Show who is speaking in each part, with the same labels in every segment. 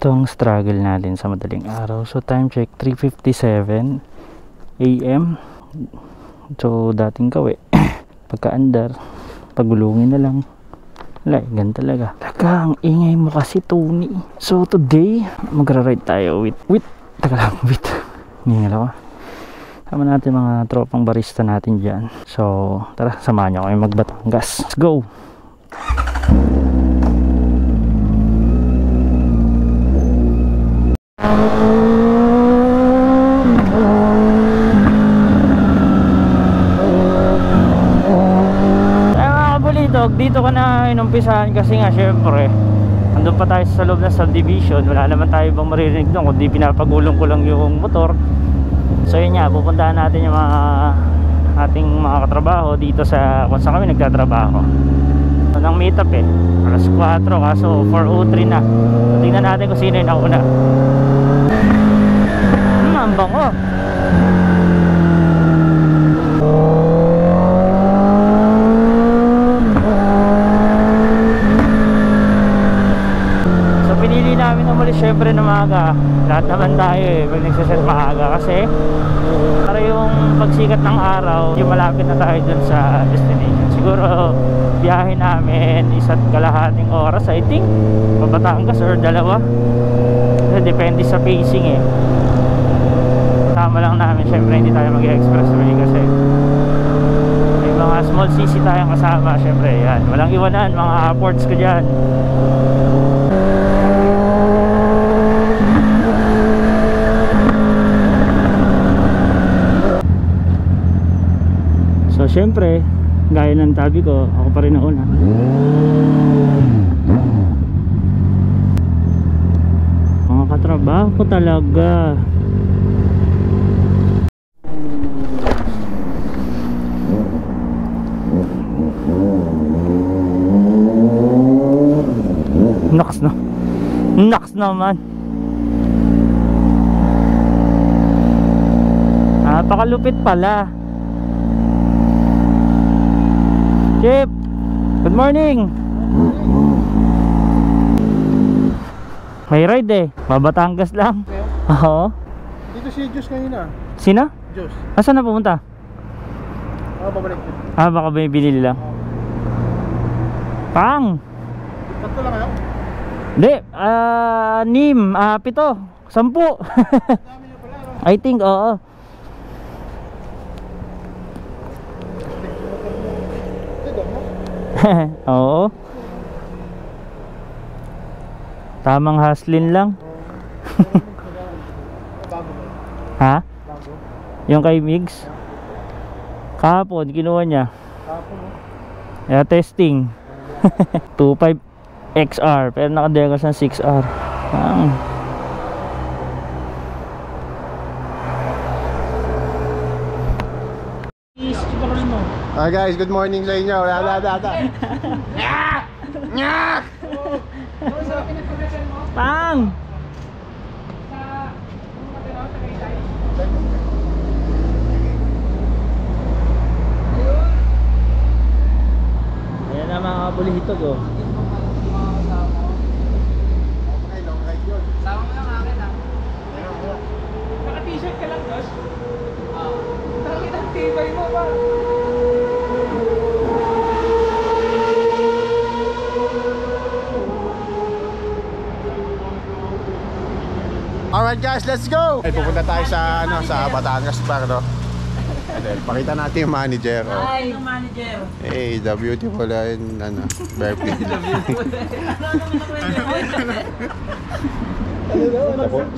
Speaker 1: ito ang struggle natin sa madaling araw. So time check 3:57 AM. So dating kawi pagkaandar pagulungin na lang. Wala, gan talaga. Talaga ang ingay mo kasi, Tony. So today magra-ride tayo with taka lang, with ningal ako. Sama natin mga tropang barista natin dyan. So tara, samahan nyo kami mag-Batangas. Let's go! Dito ka na inumpisahan kasi nga syempre andun pa tayo sa loob ng subdivision, wala naman tayo bang maririnig doon kundi pinapagulong ko lang yung motor. So yun nga, pupuntahan natin yung mga ating mga katrabaho dito sa kung saan kami nagtatrabaho. So, nang meet up alas 4 kaso 4:03 na. So, tingnan natin kung sino yung nauna. Ang bango. Namin umalis syempre na maaga. Lahat naman tayo pag nagsaset maaga kasi para yung pagsikat ng araw yung malapit na tayo dun sa destination. Siguro biyahe namin 1.5 oras I think Batangas or 2 kasi depende sa pacing tama lang namin syempre hindi tayo mag-expressway kasi may mga small CC tayong kasama syempre yan. Walang iwanan mga ports ko dyan. So syempre, gaya ng tabi ko, ako pa rin nauna. Mga katrabaho ko talaga. Naks na. Naks naman. Napakalupit pala. Chip, good morning. May ride Batangas lang. Oo.
Speaker 2: Dito si Diyos kanina.
Speaker 1: Sina?
Speaker 2: Diyos.
Speaker 1: Asan na pumunta?
Speaker 2: Babalik din.
Speaker 1: Baka may binili lang. Pang!
Speaker 2: Tatlo lang kayo?
Speaker 1: Hindi, 6, 7, 10. I think, oo. Oo. Tamang haslin lang. Ha? Yung kay Migs? Kahapon, kinuha niya. Kaya testing. 2.5 XR pero nakadegas ng 6R.
Speaker 2: Hi guys, good morning sa inyo.
Speaker 1: Pang! Ayan na mga bulihitog
Speaker 3: Sama mo lang akin Naka-t-shirt ka lang, Josh? Tangin ang tibay mo ba?
Speaker 2: Alright guys, let's go! Pupunta tayo sa sa Batangas Park, no? Pakita natin yung manager.
Speaker 3: Hi, manager.
Speaker 2: Hey, the beautiful and very pretty.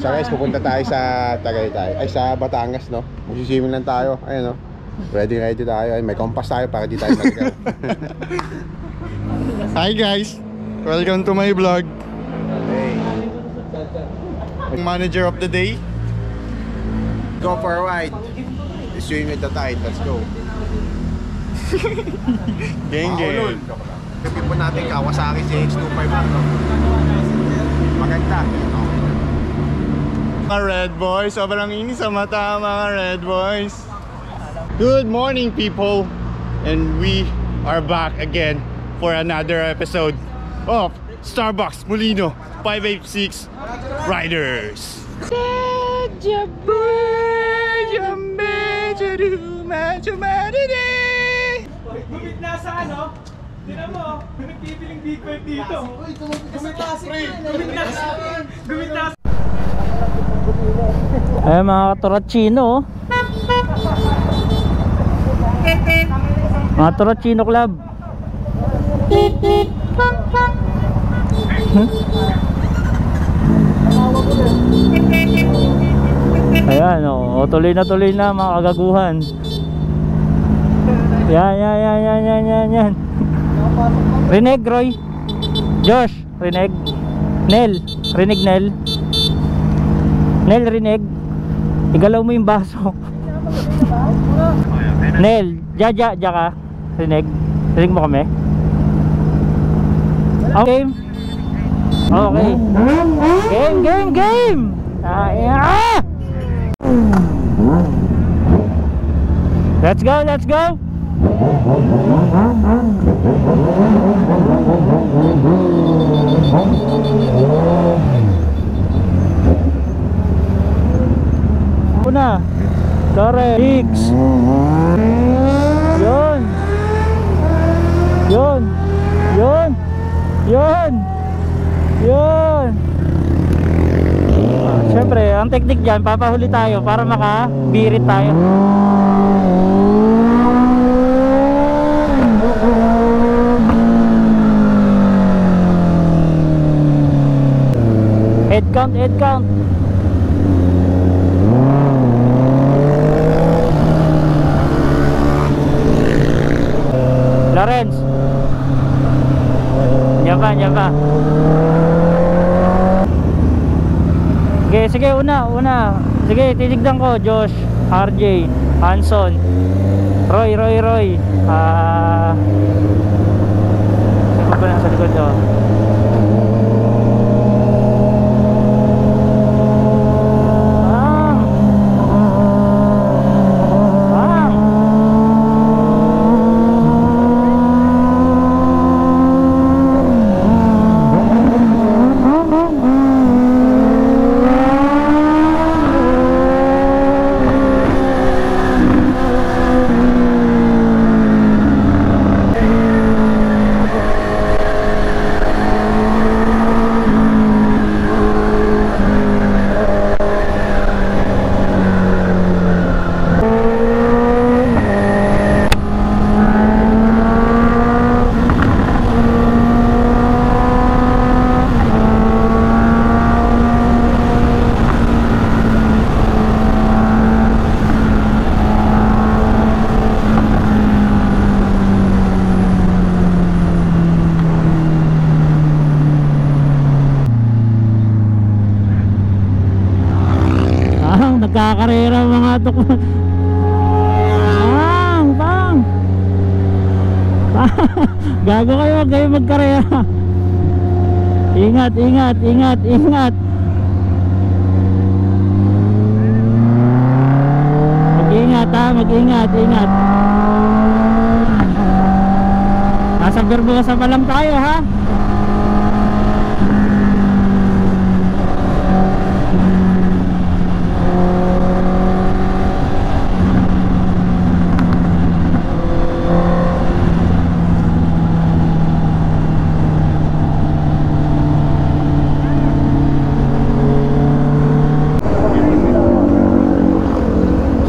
Speaker 2: So guys, pupunta tayo sa Tagaytay. Ay, sa Batangas, no? Magsiswimming lang tayo. Ayun, no? Ready tayo. Ay, may compass tayo para di tayo maligaw.
Speaker 4: Hi guys! Welcome to my vlog.
Speaker 2: Hey.
Speaker 4: Manager of the day.
Speaker 2: Go for a ride. Swim with the tide. Let's go.
Speaker 4: Gang.
Speaker 2: Kapit po natin Kawasaki CX-25 lang, no? Maganda.
Speaker 4: Mga Red Boys, sobrang inis sa mata mga Red Boys. Good morning people. And we are back again for another episode of Starbucks Molino 586 Riders.
Speaker 3: Gumit na sa ano? Tinan mo, nagpipiling big five dito. Gumit na sa Gumit na sa
Speaker 1: Ay mga Torachino, oh. Mga Torachino Club. Ayan, oh, tuloy na mga kagaguhan. Yan. Reneg, Roy. Josh, Reneg. Nel, Nel. Nel, Reneg. Igalaw mo yung baso. Nel, Jaja ka. Reneg. Reneg mo kami. Okay. Okay. Game. Let's go. Una. Tore, X. Yun. Siyempre, ang technique dyan, papahuli tayo para makabirit tayo. Head count. Lawrence. Diyan pa. Sige, una. Sige, titignan ko. Josh, RJ, Hanson, Roy. Saan ba nasa likod to? Nagkakarera mga tukma. Pang. Gago kayo, wag kayo magkarera. Ingat. Mag-ingat. Nasa Bermuda pa lang tayo, ha?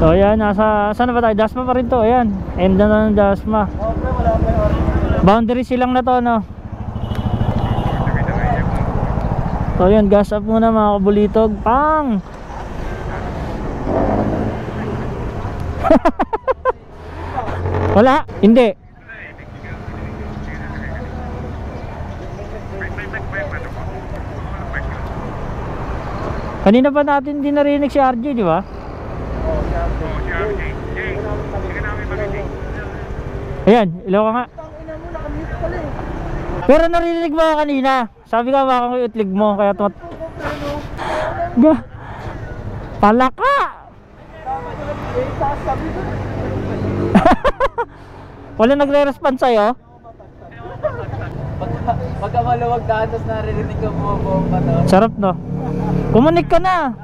Speaker 1: So ayan, saan na ba tayo? Dasma pa rin to, ayan. End na ng Dasma. Boundary silang na to, no? So ayan, gas up muna mga kabulitog. Pang! Wala? Hindi. Kanina pa natin din narinig si RJ, di ba? Ayan, ilaw ka nga. Pero narinig mo kanina. Sabi ka baka ko itlig mo kaya palaka. Wala nagre-response sa'yo?
Speaker 3: Pagka maluwag daan, tapos naririnig ko bumabomba to.
Speaker 1: Sarap no? Kumunik ka na!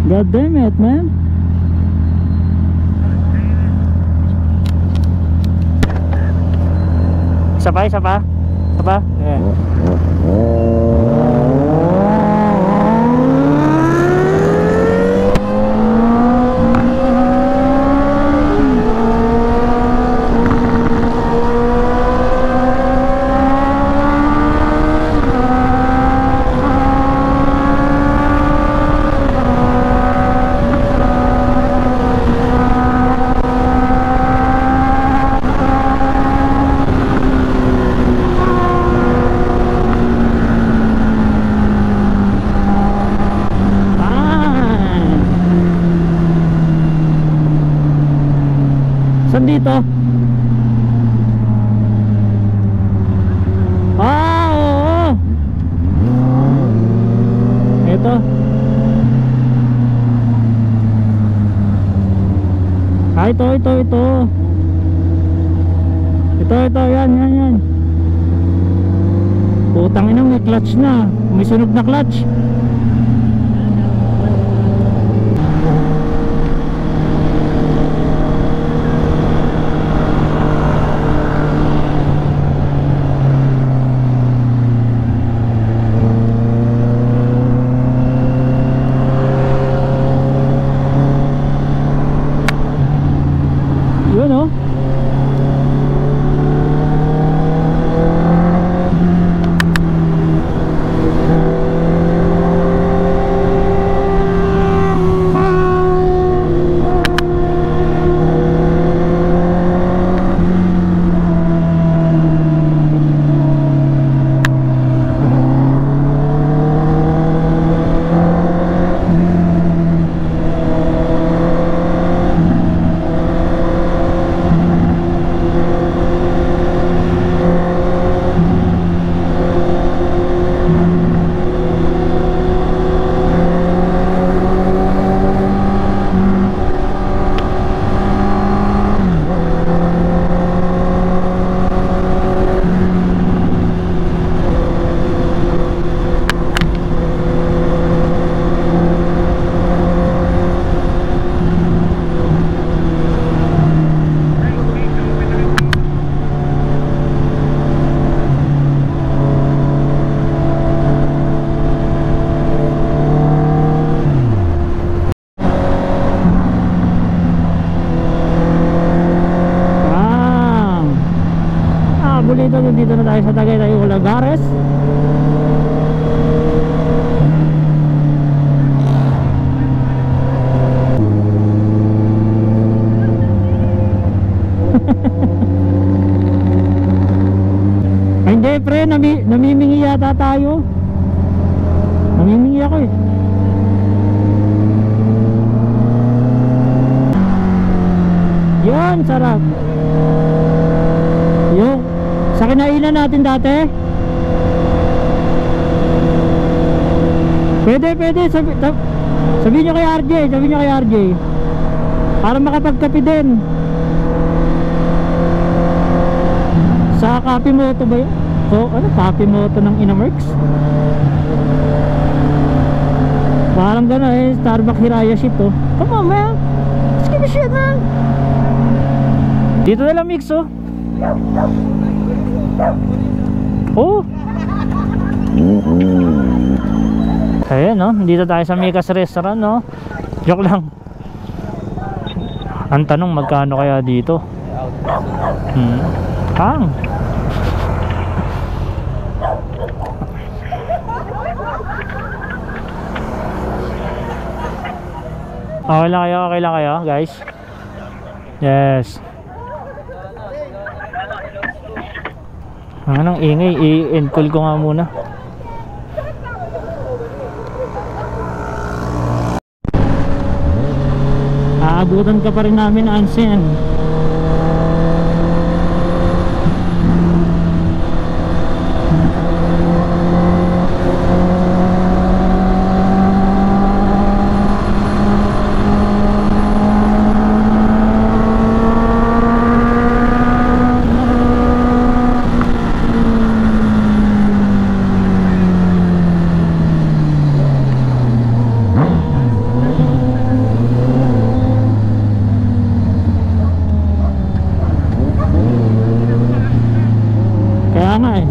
Speaker 1: God damn it, man. Isa pa, isa pa. Isa pa. Yeah. Saan dito? Oo. Ito. Ito. Ito, yan. Putang ina, may clutch na. May sunog na clutch. Yun oh. Dito na tayo sa Tagaytay Ulagares. Ay hindi pre, namimingi yata tayo. Namimingi ako eh. Yan, sarap. Yung sa kinainan natin dati. Pwede sabihin nyo kay RJ, para makapagkape din. Sa Coffee Moto ba yun? O ano, Coffee Moto ng Inamerx? Parang gano'n eh, Starbucks Hiraya shit oh. Come on man, let's give a shit man. Dito na lang mix oh. Oh. Ayan no, dito tayo sa Mika's Restaurant no. Joke lang. Ang tanong magkano kaya dito? Hang. Okay lang kayo guys. Yes. Anong ingay, i-end call ko nga muna. Aabutan ka pa rin namin, Ansen. Kaya nga eh.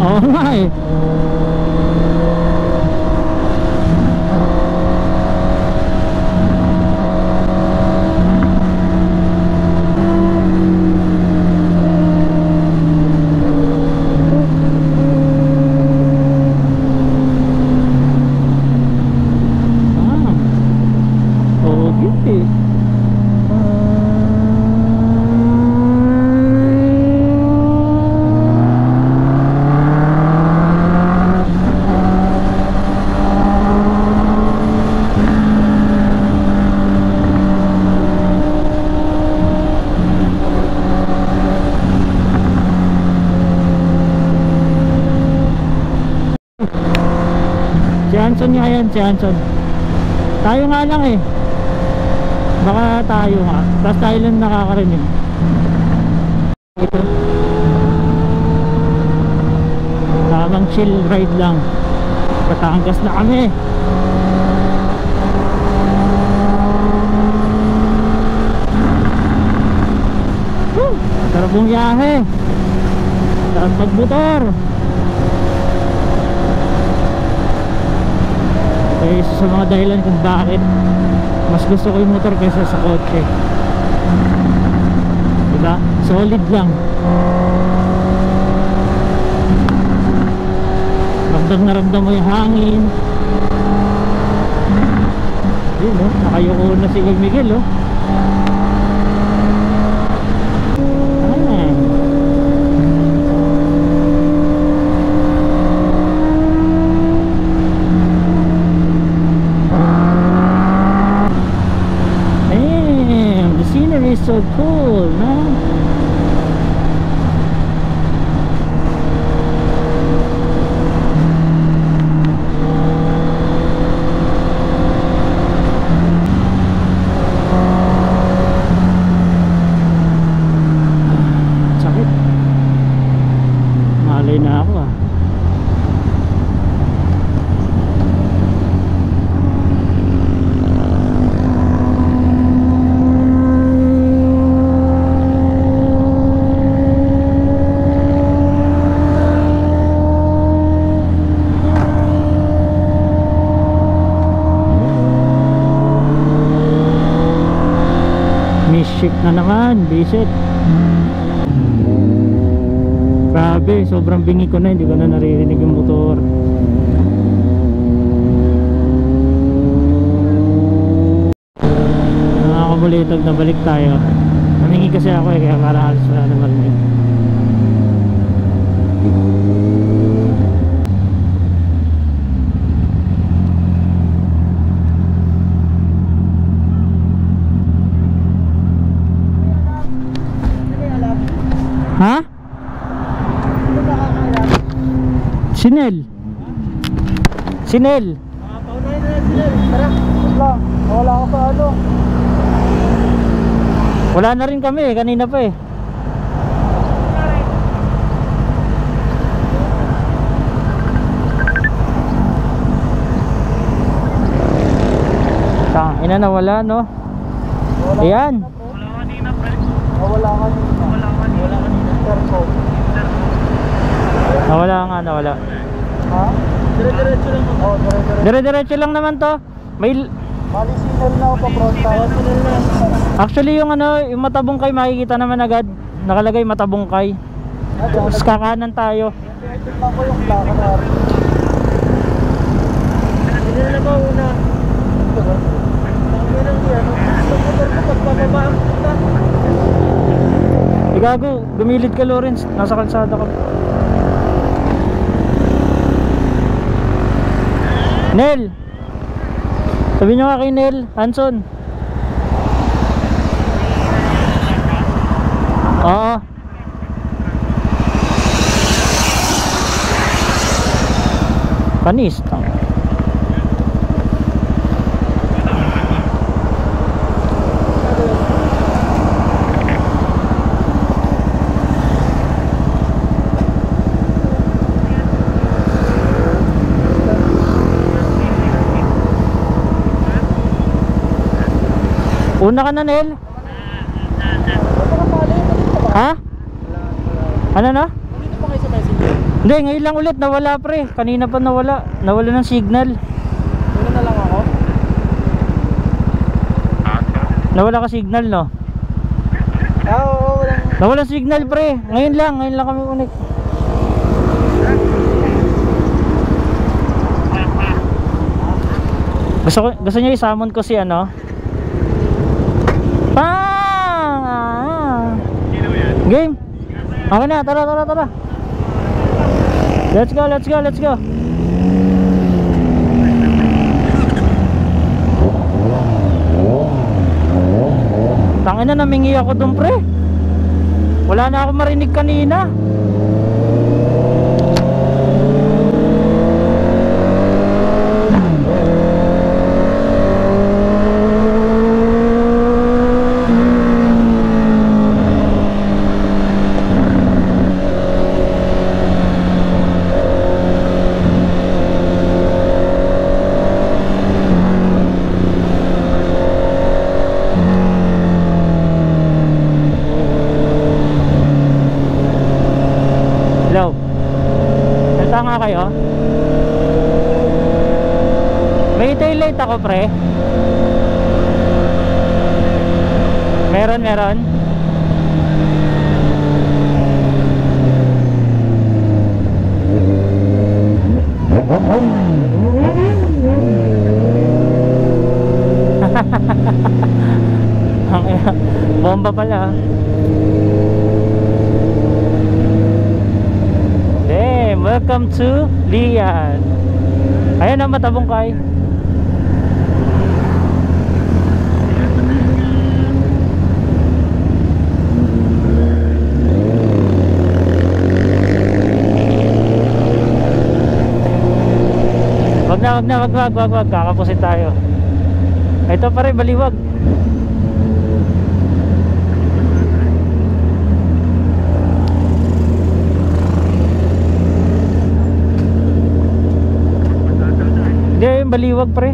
Speaker 1: Oo nga eh. Okay. Si Anson nga yan, si Anson. Tayo nga lang eh. Baka tayo nga. Tapos tayo lang nakakarinig. Ito. Tamang chill ride lang. Batangas na kami. Sarap mong biyahe. Sarap magmotor. Kaya isa sa mga dahilan kung bakit mas gusto ko yung motor kaysa sa kotse. Diba? Solid lang. Ramdam na ramdam mo yung hangin. Yun o, nakayoko na si Miguel o. So cool, no? Sakit. Malay na ako ah. Shit na naman, bisit. Grabe, sobrang bingi ko na, hindi ko na naririnig yung motor. Nakakabalitag na balik tayo. Namingi kasi ako eh, kaya parang halos wala na marinig. Ha? Sinel. Sinel.
Speaker 3: Paunahin na yan sila. Tara, lang. Wala ako pa ano.
Speaker 1: Wala na rin kami, kanina pa eh. Ina na wala no. Ayan.
Speaker 3: Wala kanina, pre. Wala kanina. Wala kanina. Wala kanina.
Speaker 1: Nawala nawala.
Speaker 3: Ha? Dire-diretso lang ako. Oh, dire-diretso.
Speaker 1: Dire-diretso lang naman to. May
Speaker 3: Mali signal na ako pa pronta. Signal na.
Speaker 1: actually yung ano, yung Matabungkay makikita naman agad. Nakalagay Matabungkay. Tapos kakanan tayo.
Speaker 3: Tignan ko yung plaka na. Hindi na ba una? Ang ganang yan. Sa motor ko pagpapaba ang puta.
Speaker 1: Gago, gumilid ka Lawrence. Nasa kalsada ka. Nel! Sabi nyo nga kay Nel, Hanson. Oo. Panis. Una ka na, Nel? Ha? Ano na?
Speaker 3: Dito pa kayo sa messenger.
Speaker 1: Hindi, ngayon lang ulit nawala pre. Kanina pa nawala. Nawala ng signal.
Speaker 3: Una na lang ako.
Speaker 1: Nawala ka signal, no?
Speaker 3: Oo, walang.
Speaker 1: Nawala signal pre. Ngayon lang kami unik. Gusto niya i-summon ko si ano? Game. Okay na, tara. Let's go. Tangin na, namingi ako dun pre. Wala na ako marinig kanina. Hello. Salta nga kayo. May tail light ako pre. Meron. Bomba pala. Welcome to Lian. Ayan ang Matabungkay. Wag. Kakapusin tayo. Ito pa rin, baliwag. Hindi, baliwag pre.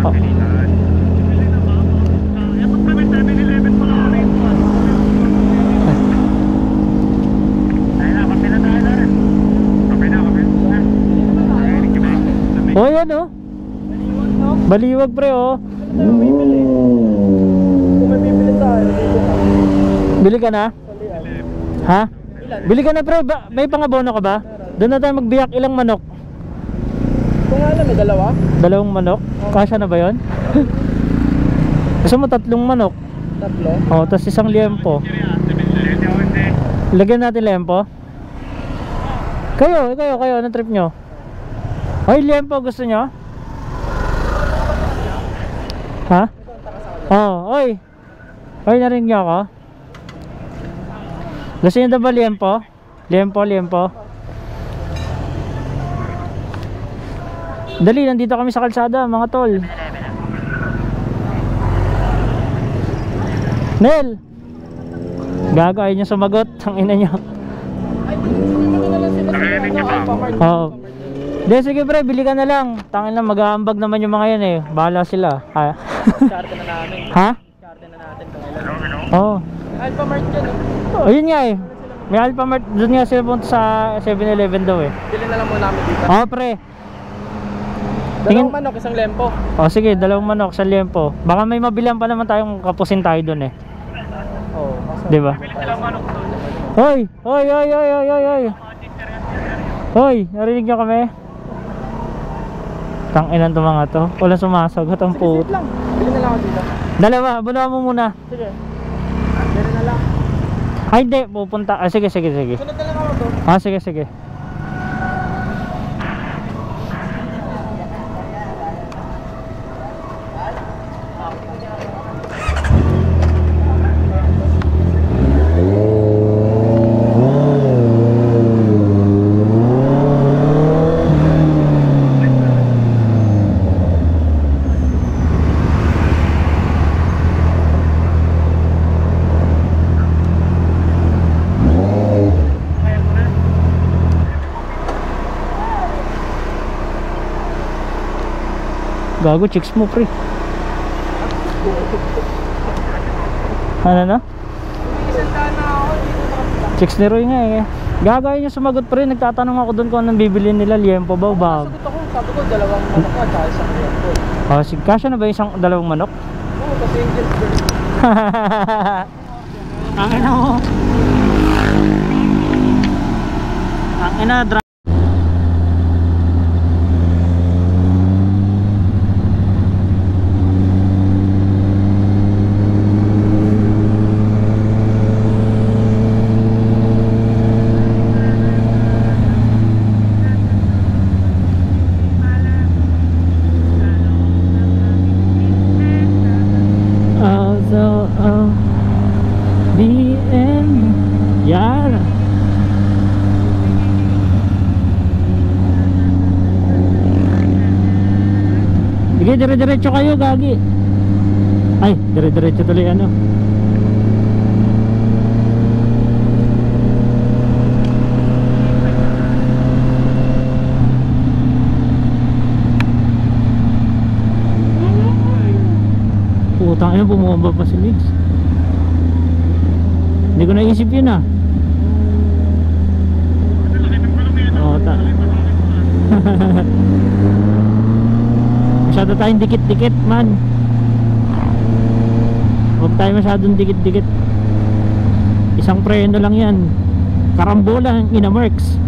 Speaker 1: Oh. Oh, yan oh. Baliwag pre oh.
Speaker 3: Kung may bibili tayo, dito pa.
Speaker 1: Bili ka na? Ha? Bili ka na pre, may pangabono ka ba? Doon na tayo magbiyak, ilang manok?
Speaker 3: Kung alam, may dalawa?
Speaker 1: Dalawang manok? Kasya na ba yun? Gusto mo 3 manok?
Speaker 3: 3?
Speaker 1: Oh, tapos 1 liempo. Lagyan natin liempo. Kayo, anong trip nyo? Oy, liempo gusto nyo? Ha? Oh, oy. Oy, narinig nyo ako? Gusto nyo na ba liempo? Liempo. Dali, nandito kami sa kalsada mga tol. Nel! Gago, ayaw nyo sumagot. Ang ina nyo. Oo. Hindi, sige pre, bili ka na lang. Tangin lang, mag-aambag naman yung mga yan eh. Bahala sila.
Speaker 3: Charter na namin.
Speaker 1: Ha?
Speaker 3: Charter na natin kung ilan.
Speaker 1: Oo.
Speaker 3: Alphamart dyan eh.
Speaker 1: Oh, yun nga eh. May Alphamart. Doon nga sila punta sa 7-Eleven daw eh.
Speaker 3: Bili na lang muna namin dito.
Speaker 1: Oh, pre.
Speaker 3: Dalawang manok, isang lempo.
Speaker 1: Oh, sige, 2 manok sa liempo. Baka may mabilan pa naman tayong kapusin tayo doon eh.
Speaker 3: Oo.
Speaker 1: Di ba? Hoy! Hoy! Hoy! Hoy! Hoy! Hoy! Hoy! Hoy! Narinig nyo kami? Tanginan to mga to. Walang sumasagot ang puto.
Speaker 3: Lang. Bili na lang ako dito.
Speaker 1: Dalawa, bunuha mo muna.
Speaker 3: Sige. Bili na lang.
Speaker 1: Ay, hindi. Pupunta. Ah, sige, sige, sige.
Speaker 3: Sunod na lang ako doon.
Speaker 1: Ah, sige, sige. Gago, chicks mo pre. Ano na?
Speaker 3: Isang daan na ako dito.
Speaker 1: Chicks ni Roy nga eh. Gagawin niya sumagot pre. Nagtatanong ako doon kung anong bibili nila. Liempo ba o bag?
Speaker 3: Sagot ako, sabi ko dalawang manok ka tsaka isang lempo.
Speaker 1: Oh, sige. Kasya na ba yung 2 manok?
Speaker 3: Oo, kasi Angel Bird.
Speaker 1: Ang ina mo. Ang ina, BM Yara. Sige, dire-diretso kayo, gagi. Ay, dire-diretso tuloy ano. Putang ina, bumaba pa si Migs. Hindi ko naisip yun ah. Oo, masyado tayong dikit-dikit man. Huwag tayo masyadong dikit-dikit. Isang preno lang yan. Karambola ang ina-marks.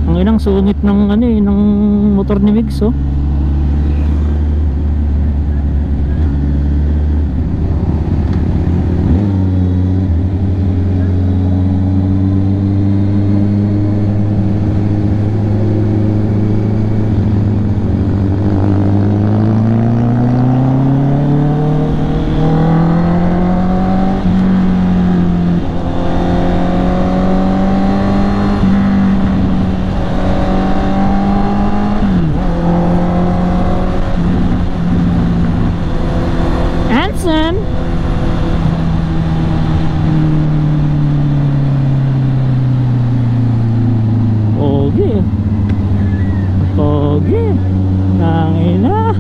Speaker 1: Ang inang sungit ng ano eh, ng motor ni Migs oh. Pogi. Pogi. Nangina.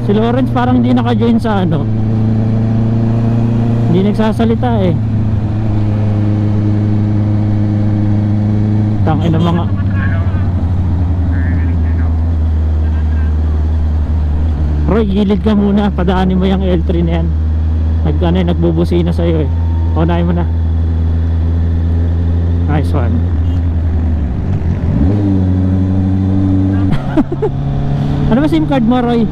Speaker 1: Si Lawrence parang hindi naka-join sa ano. Hindi nagsasalita eh. Tangin ng mga Roy, gilid ka muna. Padaanin mo yung L3 na yan. Nagbubusina sa'yo eh. Unahin mo na. Nice one. Ano ba SIM card mo, Roy?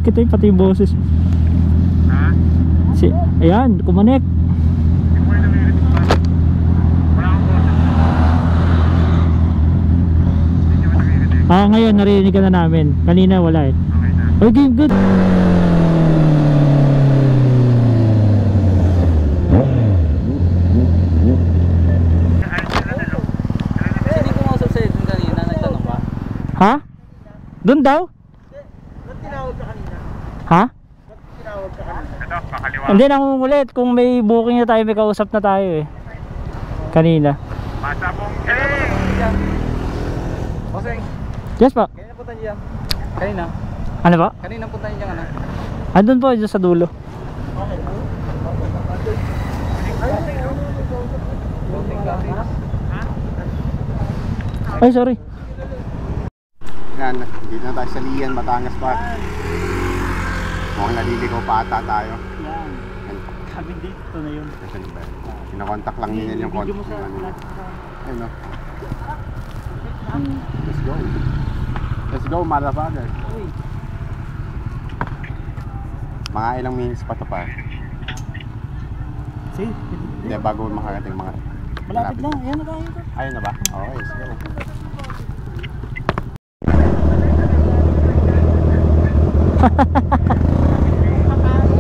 Speaker 1: kita yung pati yung boses.
Speaker 4: Ha?
Speaker 1: Ayan, kumonek.
Speaker 4: Hindi mo yung narinig pa. Wala akong boses. Hindi mo narinig.
Speaker 1: Ngayon narinig ka na namin. Kanina wala eh.
Speaker 4: Okay na.
Speaker 1: Okay, good.
Speaker 5: Hindi ko mausap sa'yo dun kanina, nagtanong ka.
Speaker 1: Ha? Doon daw? Ha?
Speaker 4: Ito, pakaliwa.
Speaker 1: Hindi, nangungulit. Kung may booking na tayo, may kausap na tayo eh. Kanina.
Speaker 4: Masabong king!
Speaker 5: Boseng,
Speaker 1: Yes pa.
Speaker 5: kanina punta niya. Kanina?
Speaker 1: Ano ba?
Speaker 5: Kanina punta niya ano?
Speaker 1: Andun po, dyan sa dulo. Ay, sorry.
Speaker 2: Yan, dito na tayo sa Lian, Batangas pa. Mukhang naliligaw pa ata tayo.
Speaker 1: Yan. Kami dito na yun.
Speaker 2: Kinakontak lang nila yung contact ng ano. Ayun no. Let's go. Let's go, motherfucker. Mga ilang minutes pa to pa.
Speaker 1: See?
Speaker 2: Hindi, bago makarating mga...
Speaker 1: Malapit na. Ayan na tayo.
Speaker 2: Ayun na ba? Okay, let's go.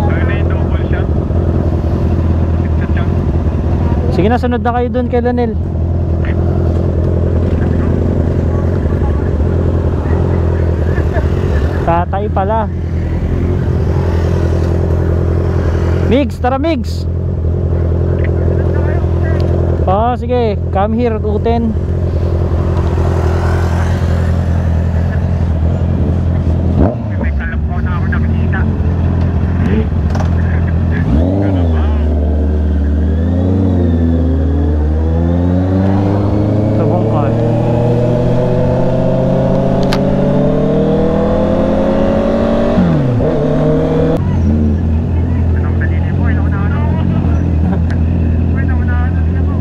Speaker 4: Ayun na yung double shot. Headshot yan.
Speaker 1: Sige na, sunod na kayo dun kay Lanel. Tatay pala. Migs, tara Migs. Sige, come here, Uten.
Speaker 4: May kalap ko na ako nakikita. Ganun ba?
Speaker 1: Tabong ka.
Speaker 4: Anong dalili mo? Inuunahan ako. Uy, naunahan na din ako.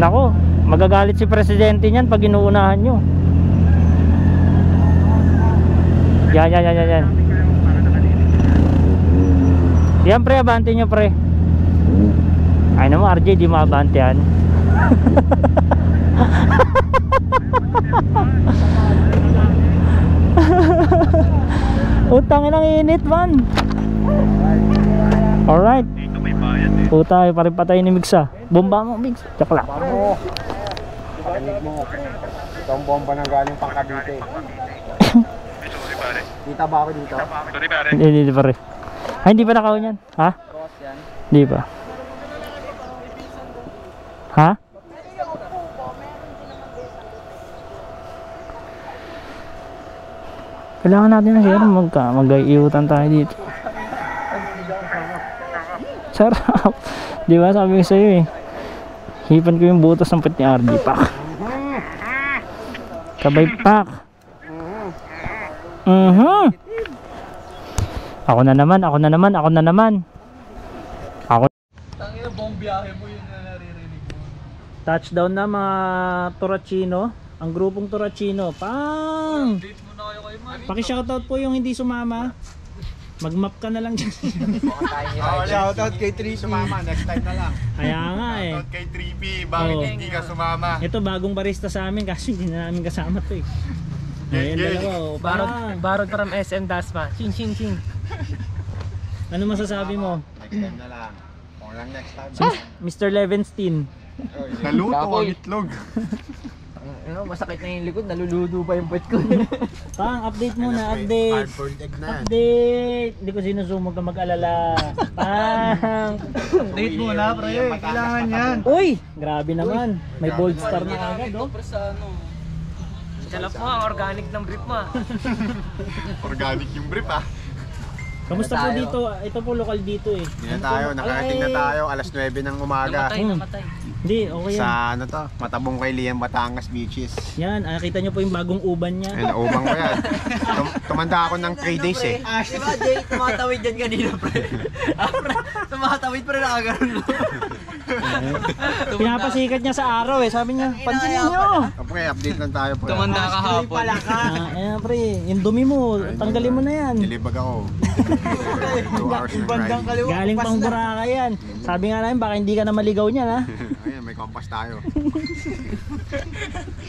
Speaker 1: Nako, magagalit si presidente niyan pag inuunahan nyo. Yan.
Speaker 4: Sabi ko yung para nakalilig.
Speaker 1: Yan pre, abante nyo pre. Ay naman RJ, di maabante yan. Utangin ang init man. Alright.
Speaker 4: Dito may bayad eh.
Speaker 1: Puta, parin patay ni Migs ah. Bomba mo Migs. Tsaka lang.
Speaker 2: Mo! Pakinig mo. Ito ang bomba ng galing pang Cavite.
Speaker 4: Ay, sorry pare.
Speaker 2: Kita ba ako dito?
Speaker 4: Sorry pare.
Speaker 1: Hindi pare. Ay, hindi pa nakawin yan. Ha?
Speaker 5: Boss yan.
Speaker 1: Hindi pa. Ha? Kailangan natin na siya mag-iutan tayo dito. Sarap. Di ba sabi ko sa'yo eh. Hipan ko yung butas ng pet ni RD. Pak. Kabay pak. Ako na naman.
Speaker 5: Tangina, buong biyahe mo yun na naririnig mo.
Speaker 1: Touchdown na mga Toracino. Ang grupong Toracino. Pang!
Speaker 5: Update mo na kayo kay man.
Speaker 1: Paki-shoutout po yung hindi sumama. Mag-map ka na lang dyan.
Speaker 2: Shoutout kay 3 sumama, next time na lang.
Speaker 1: Kaya nga eh.
Speaker 4: Shoutout kay 3P, bakit
Speaker 1: Oo.
Speaker 4: hindi ka sumama?
Speaker 1: Ito bagong barista sa amin kasi hindi na namin kasama to eh. Ayan dalawa oh. Pang!
Speaker 3: Barod from SM Dasma. Ching ching ching.
Speaker 1: Ano masasabi mo?
Speaker 2: Next time na lang. Kung lang next time.
Speaker 1: Si Mr. Levenstein.
Speaker 4: Naluto ang itlog.
Speaker 3: Ano, masakit na yung likod, naluludo pa yung puwet ko.
Speaker 1: Pang, update muna, update.
Speaker 2: Hard-boiled egg na.
Speaker 1: Update! Hindi ko sinusumog na mag-alala. Pang!
Speaker 3: Date muna, pre. Kailangan yan.
Speaker 1: Uy! Grabe naman. May bold star na agad oh.
Speaker 5: Pre sa ano.
Speaker 3: Salap mo, ang organic ng brief mo.
Speaker 4: Organic yung brief ah.
Speaker 1: Kamusta po dito? Ito po lokal dito eh.
Speaker 2: Hindi na tayo, nakarating na tayo. Alas 9 ng umaga.
Speaker 3: Namatay.
Speaker 1: Hindi, okay yan.
Speaker 2: Sa ano to, Matabong kay Liam, Batangas Beaches.
Speaker 1: Yan, nakita nyo po yung bagong uban niya.
Speaker 2: Ayun, naubang ko yan. Tumanda ako ng 3 days eh.
Speaker 3: Diba, Jay, tumatawid yan kanina, pre. Tumatawid, pre, nakagaroon.
Speaker 1: Pinapasikat niya sa araw eh. Sabi niya, pansinin nyo.
Speaker 2: Pre, update lang tayo pre.
Speaker 5: Tumanda ka hapon.
Speaker 1: Ayan pre, yung dumi mo, tanggalin mo na yan.
Speaker 2: Nilibag ako. 2 hours ng ride.
Speaker 1: Galing pang Boracay yan. Sabi nga namin, baka hindi ka na maligaw niyan ha.
Speaker 2: Ayun, may kompas tayo.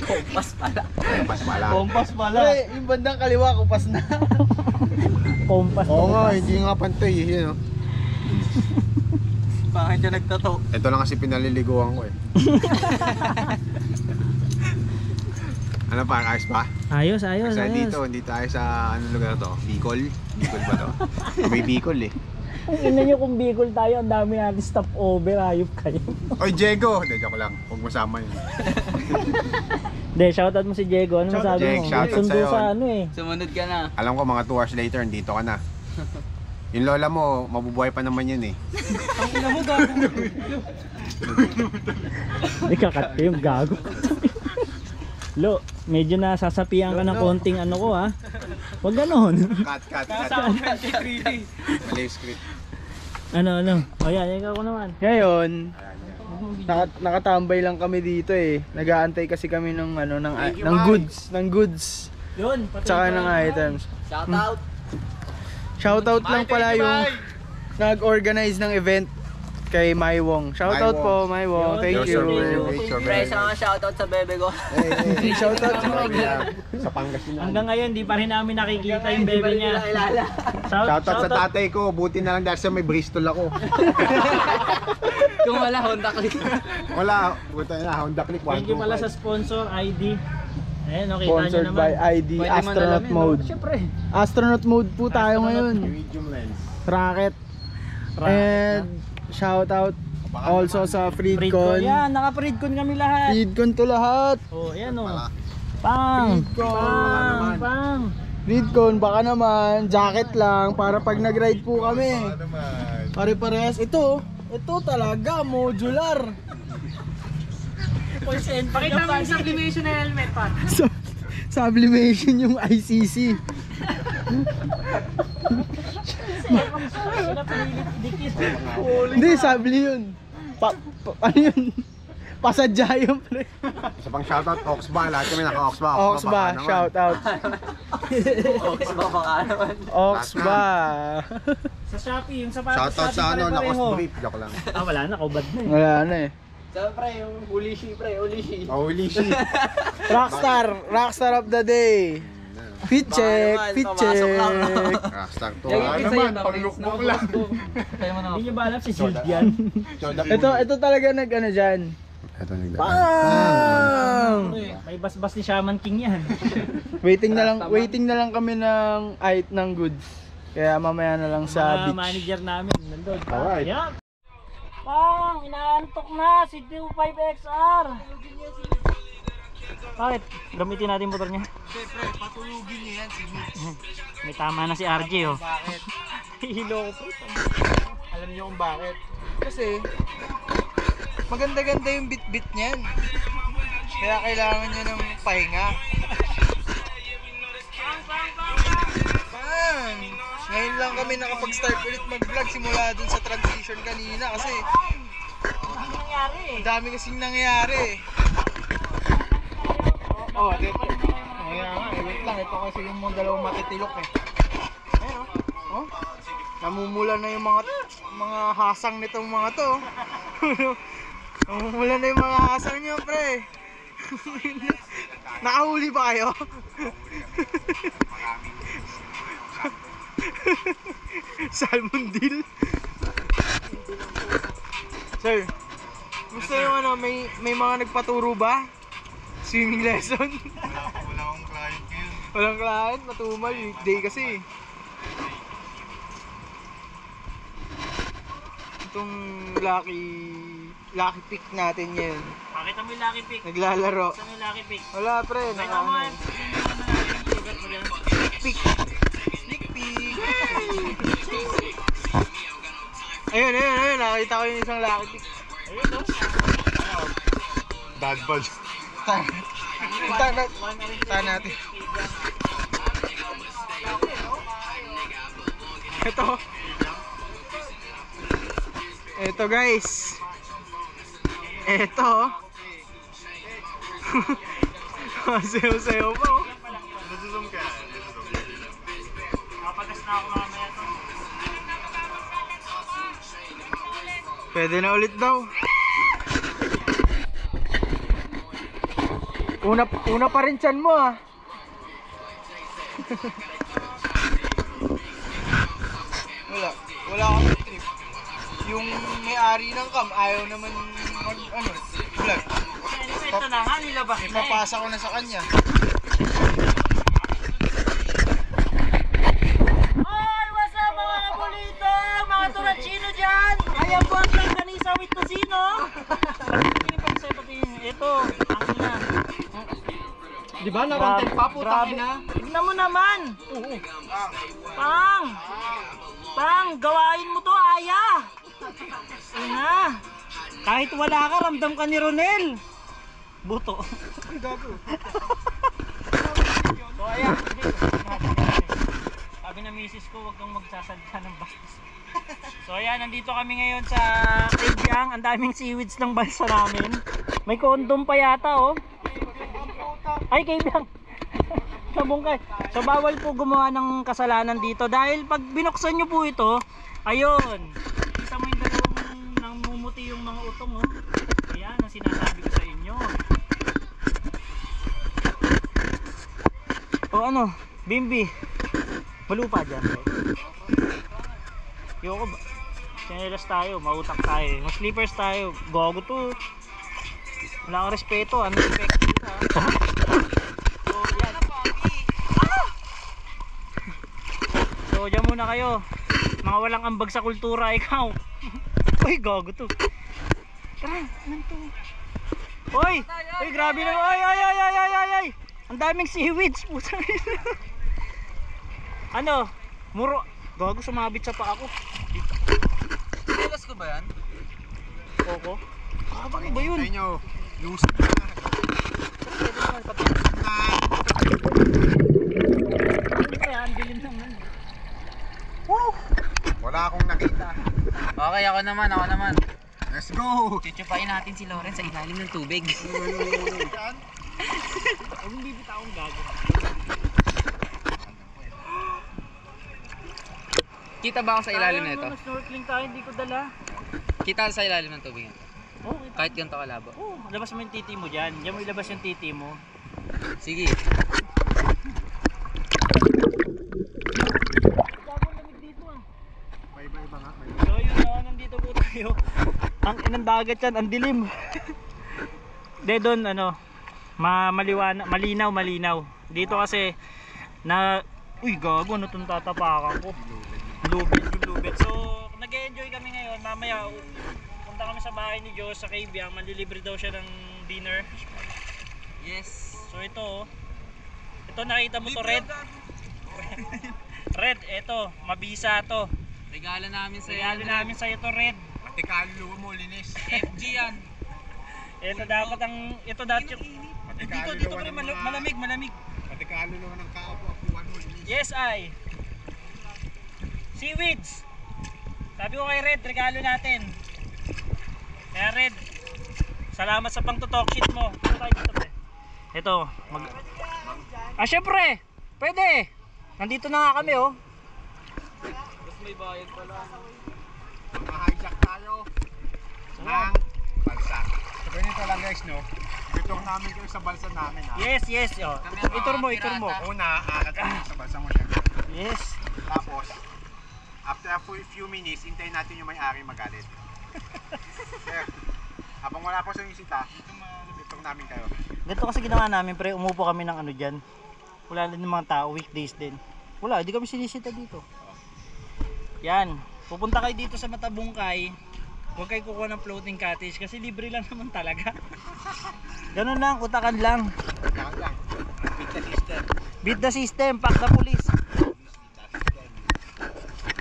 Speaker 5: Kompas pala.
Speaker 2: Kompas pala.
Speaker 3: Kompas pala. Yung bandang kaliwa, kupas na.
Speaker 1: Kompas.
Speaker 2: Oo nga, hindi nga pantay. Yun, oh.
Speaker 5: Bakit siya nagtato?
Speaker 2: Ito lang kasi pinaliliguan ko eh. Ano pa, ayos pa?
Speaker 1: Ayos, ayos,
Speaker 2: Kasi
Speaker 1: ayos.
Speaker 2: dito, hindi tayo sa anong lugar to? Bicol? Bicol ba to? May Bicol eh.
Speaker 1: Kung ina nyo kung Bicol tayo, ang dami natin stopover, ayop kayo.
Speaker 2: Oy, Diego! Hindi, joke lang. Huwag masama yun.
Speaker 1: Hindi, shoutout mo si Diego. Ano masabi
Speaker 2: Jake,
Speaker 1: mo?
Speaker 2: shoutout
Speaker 1: Sundo
Speaker 2: sa'yo.
Speaker 1: sa ano eh.
Speaker 5: Sumunod ka na.
Speaker 2: Alam ko mga 2 hours later, dito ka na. Yung lola mo, mabubuhay pa naman yun eh.
Speaker 1: Hindi kakat yung gago. Lo, medyo nasasapian ka ng konting ano ko ha. Huwag ganon.
Speaker 2: Cut. Mali yung script.
Speaker 1: Ano. O yan, ikaw ko naman.
Speaker 3: Ngayon, nakatambay lang kami dito eh. Nag-aantay kasi kami ng ano ng goods,
Speaker 1: Yun,
Speaker 3: tsaka ng items.
Speaker 5: Shout out.
Speaker 3: Shoutout lang pala yung nag-organize ng event kay Maywong. Shoutout po, Maywong. Thank you.
Speaker 5: Pre, sa mga shout out sa bebe ko.
Speaker 3: Shoutout
Speaker 2: Sa Pangasinan.
Speaker 1: Hanggang ngayon, di pa rin namin nakikita yung bebe niya.
Speaker 2: Shoutout sa tatay ko, buti na lang dahil sa may Bristol ako.
Speaker 5: Kung wala, Honda Click.
Speaker 2: Wala, buti na, Honda Click 125.
Speaker 1: Thank you pala sa sponsor, ID. Ayan, nakita nyo
Speaker 3: Sponsored
Speaker 1: naman.
Speaker 3: by ID
Speaker 5: Pwede
Speaker 3: Astronaut
Speaker 5: man alamin,
Speaker 3: Mode.
Speaker 1: Siyempre.
Speaker 3: Astronaut Mode po tayo
Speaker 1: Astronaut
Speaker 3: ngayon.
Speaker 2: Medium lens.
Speaker 3: Rocket. And shoutout also sa
Speaker 1: Freedcon.
Speaker 3: Freedcon.
Speaker 1: Yan, naka-Freedcon kami lahat.
Speaker 3: Freedcon to lahat.
Speaker 1: Oh, ayan o. Pang!
Speaker 3: Freedcon.
Speaker 1: Pang!
Speaker 3: Freedcon, baka naman, jacket lang para pag nag-ride po kami. Pare-parehas. Ito talaga, modular.
Speaker 1: Pakita mo yung sublimation na helmet pa.
Speaker 3: Sublimation yung ICC. Hindi, sabli yun. Ano yun? Pasadya yun, pre.
Speaker 2: Isa pang shoutout, Oxba. Lahat kami naka-Oxba.
Speaker 3: Oxba, shoutout.
Speaker 5: Ox ba baka naman?
Speaker 3: Oxba.
Speaker 1: Sa Shopee, yung sapatos
Speaker 2: Shoutout sa ano,
Speaker 1: pare-pareho.
Speaker 2: nakos-brief. Joke lang.
Speaker 1: Wala na, kaubad na eh.
Speaker 3: Wala na eh.
Speaker 5: Siyempre, yung ulishi, pre, ulishi.
Speaker 2: Holy shit.
Speaker 3: Rockstar of the day. Fit check, fit check.
Speaker 2: Rockstar to.
Speaker 5: Yung isa yun,
Speaker 2: panglukbok lang.
Speaker 5: Kaya mo na.
Speaker 1: Hindi nyo ba alam si Shield yan?
Speaker 3: Ito talaga nag-ano dyan.
Speaker 2: Ito nagdaan.
Speaker 3: Bang!
Speaker 1: May basbas ni Shaman King yan.
Speaker 3: Waiting na lang kami ng goods. Kaya mamaya na lang sa
Speaker 1: Mga
Speaker 3: beach.
Speaker 1: manager namin, nandun.
Speaker 2: Alright.
Speaker 1: Yan. Pang, inaantok na si 25XR. Bakit? Gamitin natin motor niya.
Speaker 3: Siyempre, patulugin niya yan siguro.
Speaker 1: May tama na si RJ oh.
Speaker 3: Bakit?
Speaker 1: Hilo ko po.
Speaker 3: Alam niyo kung bakit? Kasi maganda-ganda yung bit-bit niyan. Kaya kailangan niya ng pahinga. Man, ngayon lang kami nakapag-start ulit mag-vlog simula dun sa transition kanina kasi ang dami kasing nangyayari. Oh, dito. Kaya nga, wait lang. Ito kasi yung mga dalawang matitilok eh. Ayun oh. Namumula na yung mga hasang nitong mga to. Namumula na yung mga hasang niyo, pre. Nakahuli ba kayo? Salmon deal. Sir, gusto yung ano, may mga nagpaturo ba? Swimming lesson? Wala akong client yun. Walang client? Matumal, weekday kasi. Itong lucky pick natin yun.
Speaker 1: Pakita mo yung lucky pick.
Speaker 3: Naglalaro.
Speaker 1: Saan yung lucky pick?
Speaker 3: Wala pre,
Speaker 1: Pakita mo yan.
Speaker 3: pick. Sneak peek. Ayun. Nakita ko yung isang lucky pick.
Speaker 1: Ayun no?
Speaker 2: Dad bod.
Speaker 3: Punta natin. Ito guys. Eto. Sayo-sayo pa oh.
Speaker 1: Kapagas na ako mamaya to.
Speaker 3: Pwede na ulit daw. Una pa rin tiyan mo ah. Wala akong trip. Yung may-ari ng cam ayaw naman mag vlog.
Speaker 1: Ito na nga, nilabas na eh.
Speaker 3: Ipapasa ko na sa kanya.
Speaker 1: Hoy! What's up mga kabulito? Mga turachino dyan! Kaya po ang langganisa with tocino! Ito, ang ina.
Speaker 3: Di ba na-content pa? Putang ina.
Speaker 1: Tignan mo naman! Pang! Pang! Gawain mo to, Aya! Ina! Kahit wala ka, ramdam ka ni Ronel! Buto.
Speaker 3: Gago.
Speaker 1: So ayan, sabi na misis ko, huwag kang magsasadya ng bastos. So ayan, nandito kami ngayon sa Kabyang. Ang daming seaweeds ng balsa namin. May condom pa yata oh. Ay, Kabyang. Sabungkay. So bawal po gumawa ng kasalanan dito dahil pag binuksan nyo po ito, ayun, kita mo yung dalawang namumuti yung mga utong oh. Ayan ang sinasabi ko sa inyo. O ano, Bimbi, malupa dyan. Yoko ba? Sinelas tayo, mautak tayo. Mas sleepers tayo. Gogo to. Wala kang respeto, ano respect dito ha. So yan. So dyan muna kayo. Mga walang ambag sa kultura, ikaw. Uy, gogo to. Tara, anong to? Uy! Uy, grabe na. Ay! Ang daming seaweeds, puta. Ano? Muro. Gago, sumabit sa paa ko.
Speaker 5: Silas ko ba yan?
Speaker 1: Koko. Ah, bakit ba yun?
Speaker 2: Ayun nyo. Lusin na.
Speaker 1: Ang dilim naman. Woo!
Speaker 2: Wala akong nakita.
Speaker 5: Okay, ako naman.
Speaker 2: Let's go!
Speaker 5: Chuchupain natin si Loren sa ilalim ng tubig.
Speaker 1: Huwag mong bibitawang gago.
Speaker 5: Kita ba ako sa ilalim na ito?
Speaker 1: Snorkeling tayo, hindi ko dala.
Speaker 5: Kita sa ilalim ng tubig ito.
Speaker 1: Oh,
Speaker 5: Kahit ganito kalabo.
Speaker 1: oh, labas mo yung titi mo dyan. Diyan mo ilabas yung titi mo.
Speaker 5: Sige.
Speaker 1: Gago, lamig dito ah.
Speaker 2: May iba nga.
Speaker 1: So yun na, nandito po tayo. Ang inang dagat yan, ang dilim. De doon ano, malinaw. Dito kasi na uy gago, ano itong tatapakan ko. Lubid. So nag-enjoy kami ngayon. Mamaya punta kami sa bahay ni Diyos sa Kabyang. Manlilibre daw siya ng dinner.
Speaker 5: Yes.
Speaker 1: So ito nakita mo to red. Red, ito, mabisa to.
Speaker 5: Regalo namin sa
Speaker 1: Regalo namin sa to red.
Speaker 2: Pati kaluluwa mo, linis.
Speaker 5: FG yan.
Speaker 1: Ito dapat yung dito pre malamig.
Speaker 2: Pati kaluluwa ng kaapo, akuan mo, linis.
Speaker 1: Yes, I. Seaweeds. Sabi ko kay Red, regalo natin. Kaya Red, salamat sa pang-talk shit mo. Ito tayo dito, pre. Ito, syempre, pwede. Nandito na nga kami, oh.
Speaker 5: Mas may bayad pala.
Speaker 2: Ma-hijack tayo ng balsa. So ganito lang guys, no? Itong namin kayo sa balsa namin, ha?
Speaker 1: Yes, oh. Itur mo.
Speaker 2: Una, aalat kami sa balsa mo siya.
Speaker 1: Yes.
Speaker 2: Tapos, after a few minutes, hintayin natin yung may-ari magalit. Kaya, habang wala pa sa isita, itong namin kayo.
Speaker 1: Ganito kasi ginawa namin, pre. Umupo kami ng ano dyan. Wala din ng mga tao, weekdays din. Wala, hindi kami sinisita dito. Yan. Pupunta kayo dito sa Matabungkay. Huwag kayo kukuha ng floating cottage kasi libre lang naman talaga. Ganun lang, utakan lang.
Speaker 2: Yan lang. Beat the system.
Speaker 1: Beat the system, pack the police.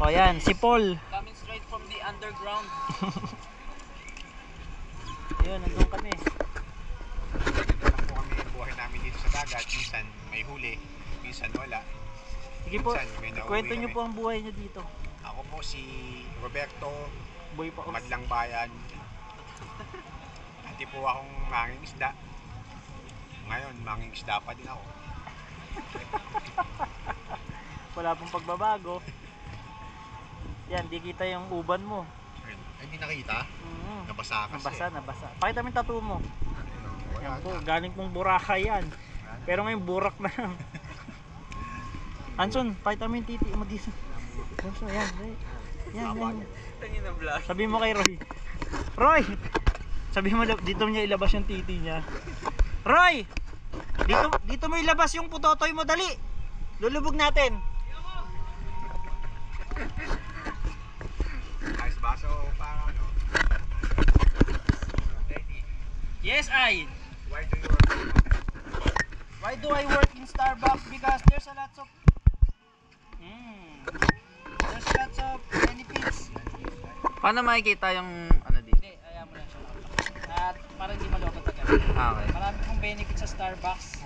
Speaker 1: O yan, si Paul.
Speaker 5: Coming straight from the underground.
Speaker 1: Yun, nandun kami.
Speaker 2: Ito lang po kami buhay namin dito sa dagat. Minsan may huli, minsan wala.
Speaker 1: Sige po,
Speaker 2: Minsan, may nauwi
Speaker 1: kwento nyo
Speaker 2: kami.
Speaker 1: po ang buhay nyo dito.
Speaker 2: Ako po si Roberto,
Speaker 1: Boy pa.
Speaker 2: Madlang Bayan. At dati po akong manging isda. Ngayon, manging isda pa din ako.
Speaker 1: Wala pong pagbabago. Yan, di kita yung uban mo.
Speaker 2: Ay, hindi nakita? Nabasa kasi.
Speaker 1: Nabasa. Pakita mo yung tattoo mo.
Speaker 2: Wala
Speaker 1: Yan po,
Speaker 2: na.
Speaker 1: galing pong Boracay yan. Pero ngayon burak na lang. Anson, pakita mo yung titi mo dito. Anson, yan. Yan.
Speaker 5: Tangin na vlog.
Speaker 1: Sabi mo kay Roy. Roy! Sabi mo dito niya ilabas yung titi niya. Roy! Dito mo ilabas yung putotoy mo, dali. Lulubog natin.
Speaker 2: Ayos baso para ano?
Speaker 1: Yes, I.
Speaker 2: Why do you work?
Speaker 1: Why do I work in Starbucks? Because there's a lots of there's lots of benefits.
Speaker 5: Paano makikita yung ano dito?
Speaker 1: Hindi, ayaw mo lang siya. At para hindi malokot agad.
Speaker 5: Okay.
Speaker 1: Marami pong benefits sa Starbucks.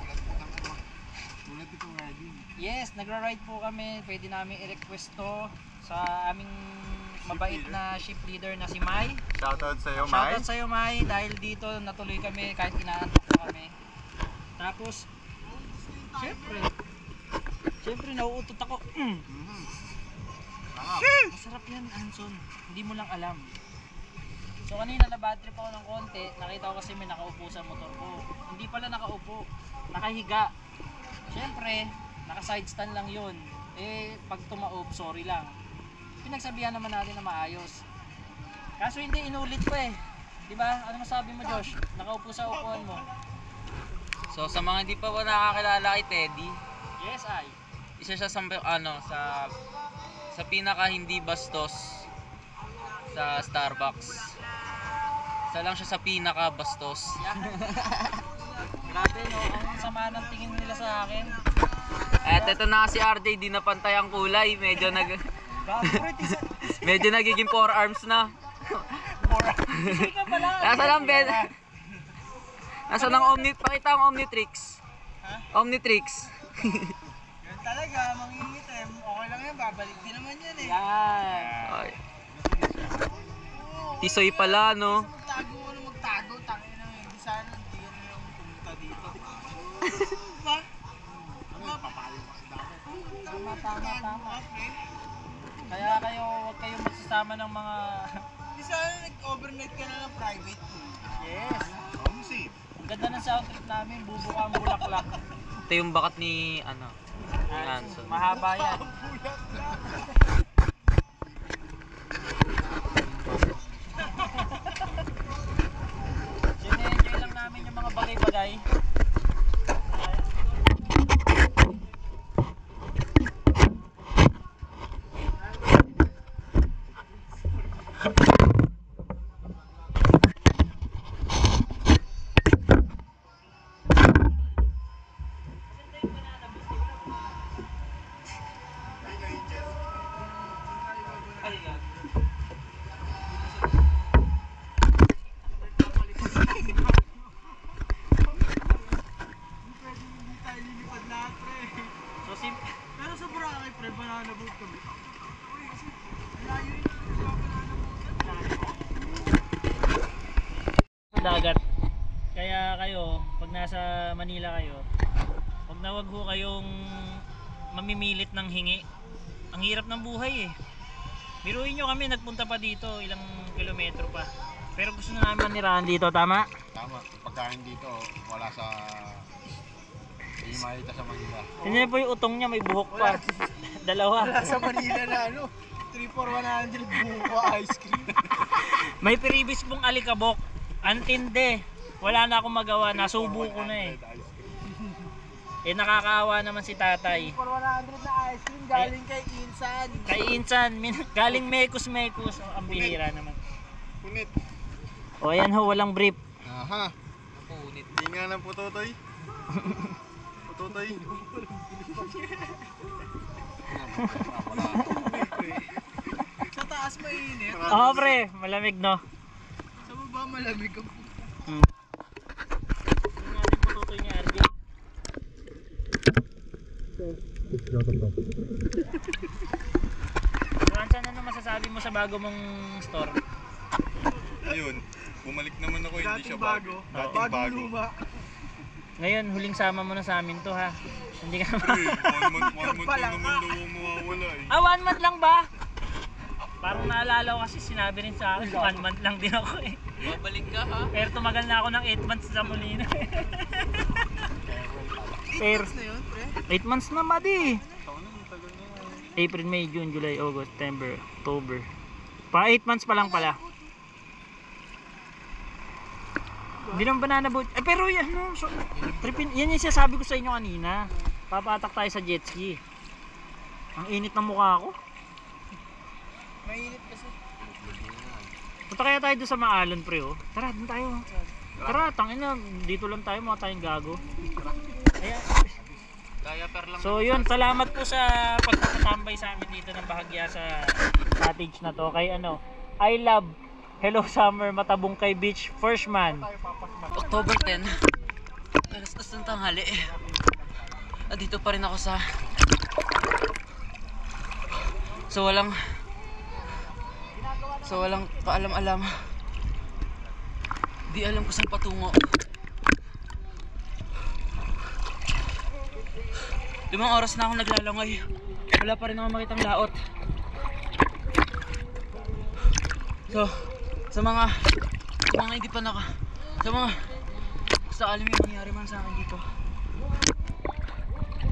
Speaker 2: Tulad ito nga din.
Speaker 1: Yes, nagra-ride po kami. Pwede namin i-request to sa aming mabait na ship leader na si Mai.
Speaker 2: Shoutout sa'yo, Mai.
Speaker 1: Shoutout sa'yo, Mai. Dahil dito natuloy kami kahit inaantok na kami. Tapos, Siyempre, nauutot ako. Masarap yan, Anson. Hindi mo lang alam. So kanina na bad trip ako ng konti. Nakita ko kasi may nakaupo sa motor ko. Hindi pala nakaupo. Nakahiga. Siyempre, naka-side stand lang yun. Pag tumaob, sorry lang. Pinagsabihan naman natin na maayos. Kaso hindi, inulit pa eh. Diba? Ano masabi mo, Josh? Nakaupo sa upuan mo.
Speaker 5: So sa mga hindi pa po nakakilala kay Teddy,
Speaker 1: Yes, I.
Speaker 5: isa siya sa sa pinaka hindi bastos sa Starbucks. Isa lang siya sa pinaka bastos.
Speaker 1: Grabe, no? Ang sama ng tingin nila sa akin.
Speaker 5: At ito na si RJ, di na pantay ang kulay, medyo medyo nagiging forearms na.
Speaker 1: Hindi ka pala.
Speaker 5: Nasa lang bed. Nasa ng pakita ang Omnitrix. Omnitrix.
Speaker 3: Yan talaga, mangingitim. Okay lang yan, babalik din naman yan eh.
Speaker 1: Yan.
Speaker 5: Ay. Tisoy pala, no?
Speaker 3: Magtago, tangin na yun. Di sana, hindi ka na lang pumunta dito. Diba?
Speaker 1: Tama. Kaya huwag kayong magsasama ng mga...
Speaker 3: Di sana nag-overnight ka na ng private.
Speaker 1: Yes.
Speaker 2: Home safe.
Speaker 1: Ang ganda ng sound trip namin, bubuka ang bulaklak.
Speaker 5: Ito yung bakat ni ni Anson.
Speaker 1: Mahaba yan. Sine-enjoy lang namin yung mga bagay-bagay.
Speaker 3: Pero sa Boracay, pre, banana boat kami. Uy, kasi layo yun yung banana boat.
Speaker 1: Dagat. Kaya kayo, pag nasa Manila kayo, wag ho kayong mamimilit ng hingi. Ang hirap ng buhay eh. Biruin nyo kami, nagpunta pa dito, ilang kilometro pa. Pero gusto na namin manirahan dito, tama?
Speaker 2: Tama. Pagkain dito, wala sa... Hindi makita sa Manila.
Speaker 1: Tingnan po yung utong niya, may buhok pa. Dalawa.
Speaker 3: Sa Manila na ano, 3 for 100 buko ice cream.
Speaker 1: May peribis pong alikabok. Antindi. Wala na akong magawa, nasubo ko na eh. Nakakaawa naman si tatay.
Speaker 3: 3 for 100 na ice cream galing kay Insan.
Speaker 1: Kay Insan, galing Mekos. Oh, ang bihira naman.
Speaker 2: Punit.
Speaker 1: O ayan ho, walang brief.
Speaker 2: Aha.
Speaker 5: Punit.
Speaker 2: Di nga ng putotoy. Putotoy.
Speaker 3: Sa taas mainit,
Speaker 1: Oo pre, malamig no?
Speaker 3: sa baba malamig ang
Speaker 1: Tingnan natin pututoy ni RJ. Fransan, ano masasabi mo sa bago mong store?
Speaker 2: Ayun.
Speaker 4: Bumalik naman ako, hindi siya
Speaker 3: Dating bago.
Speaker 4: Dating
Speaker 3: Bagong
Speaker 4: bago.
Speaker 3: luma.
Speaker 1: Ngayon, huling sama mo na sa amin to ha. Hindi ka
Speaker 4: Pre, one month
Speaker 3: Pa
Speaker 4: na
Speaker 3: lang.
Speaker 4: naman daw ang mawawala eh.
Speaker 1: 1 month lang ba? Parang naalala ko kasi sinabi rin sa akin, 1 month lang din ako eh.
Speaker 5: Babalik ka ha?
Speaker 1: Pero tumagal na ako ng 8 months sa Molina. Pero, 8 months na madi. April, May, June, July, August, September, October. Pa 8 months pa lang pala. Hindi naman banana boat. Eh pero yan no, so, tripin, yan yung sinasabi ko sa inyo kanina. Papatak tayo sa jet ski. Ang init ng mukha ko.
Speaker 3: Mainit kasi.
Speaker 1: Punta kaya tayo doon sa Maalon pre oh. Tara, doon tayo. Tara, tangin na, dito lang tayo, mga tayong gago. Ayan.
Speaker 5: Diaper lang.
Speaker 1: So yun, salamat po sa pagkakatambay sa amin dito ng bahagya sa cottage na to. Kay ano, I love Hello Summer Matabungkay Beach First Man.
Speaker 5: October 10. Alas 2 ng tanghali. Dito pa rin ako sa walang kaalam-alam. Di alam ko saan patungo. 5 oras na ako naglalangoy. Wala pa rin ako makitang laot. So, sa mga hindi pa sa alam yung mangyari man sa akin dito.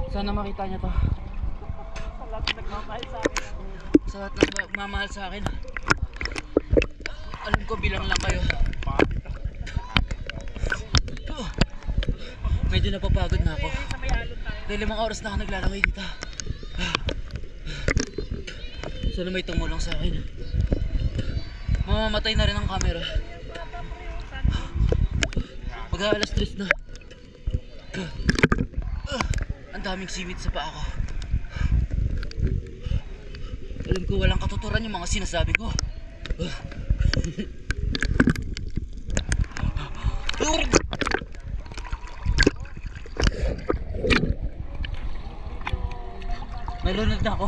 Speaker 5: Sana makita niyo to.
Speaker 1: Sa lahat ng nagmamahal sa akin.
Speaker 5: Sa lahat ng nagmamahal sa akin. Alam ko bilang lang kayo. Medyo napapagod na ako. Dahil 5 oras na ako naglalakay dito. Sana may tumulong sa akin. Mamamatay na rin ang camera. Mag-aalas 3 na. Ang daming simit sa paa ko. Alam ko walang katuturan yung mga sinasabi ko. Nalunod na ako.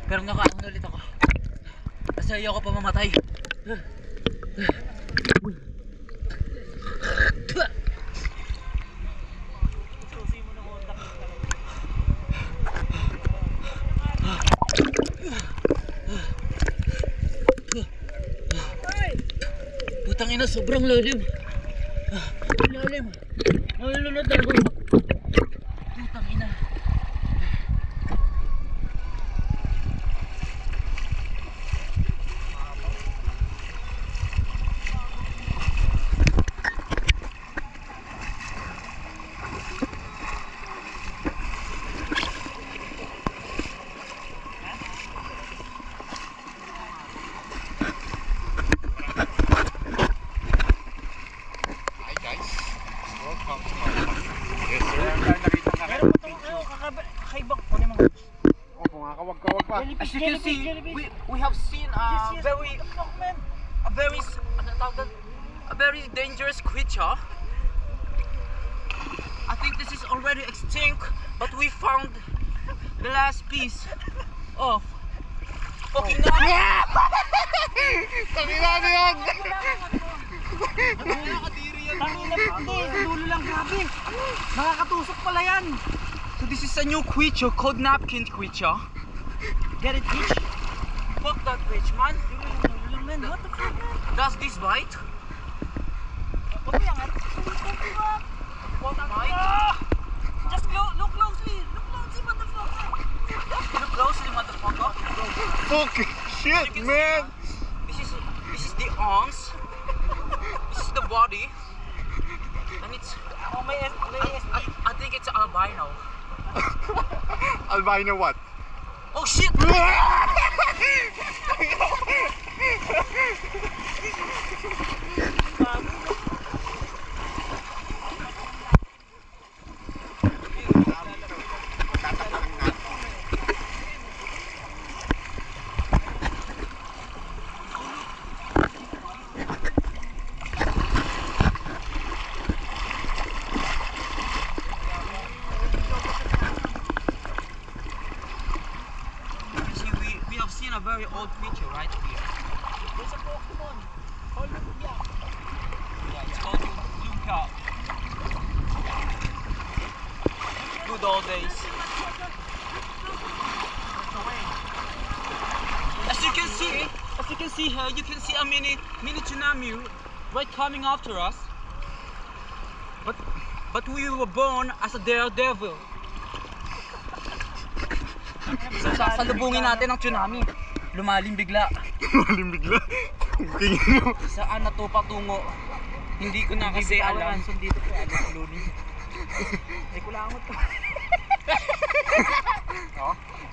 Speaker 5: Pero nakaangon ulit ako. Kasi ayoko pa mamatay. Putang ina, sobrang lalim. Lalim. Nalulunod ako. Putang ina. As you can see, we have seen a very dangerous creature. I think this is already extinct, but we found the last piece of fucking
Speaker 4: Tangina yun!
Speaker 1: Tangina po, hindi. Sa dulo lang, grabe. Nakakatusok pala yan.
Speaker 5: So this is a new creature called napkin creature.
Speaker 1: Get it, bitch?
Speaker 5: Fuck that bitch, man.
Speaker 1: Dulo lang, man. What the fuck, man?
Speaker 5: Does this bite?
Speaker 1: Huwag mo yan,
Speaker 5: What bite?
Speaker 1: Just look closely. Look closely, motherfucker.
Speaker 5: Look closely, motherfucker.
Speaker 4: Fuck shit, man!
Speaker 5: This is the arms. This is the body. And it's
Speaker 1: Oh, may
Speaker 5: I think it's albino.
Speaker 4: Albino what?
Speaker 5: Oh shit! We have seen a very old creature right here.
Speaker 1: There's a Pokemon. Oh, look, yeah.
Speaker 5: America. Good old days. As you can see here, you can see a mini tsunami right coming after us. But we were born as a daredevil. So sasalubungin natin ang tsunami. Lumalim bigla.
Speaker 4: Malim bigla. Tingin mo.
Speaker 5: Saan na to patungo? Hindi ko na kasi alam.
Speaker 1: Dito ko ano lunin. Ay kulangot to.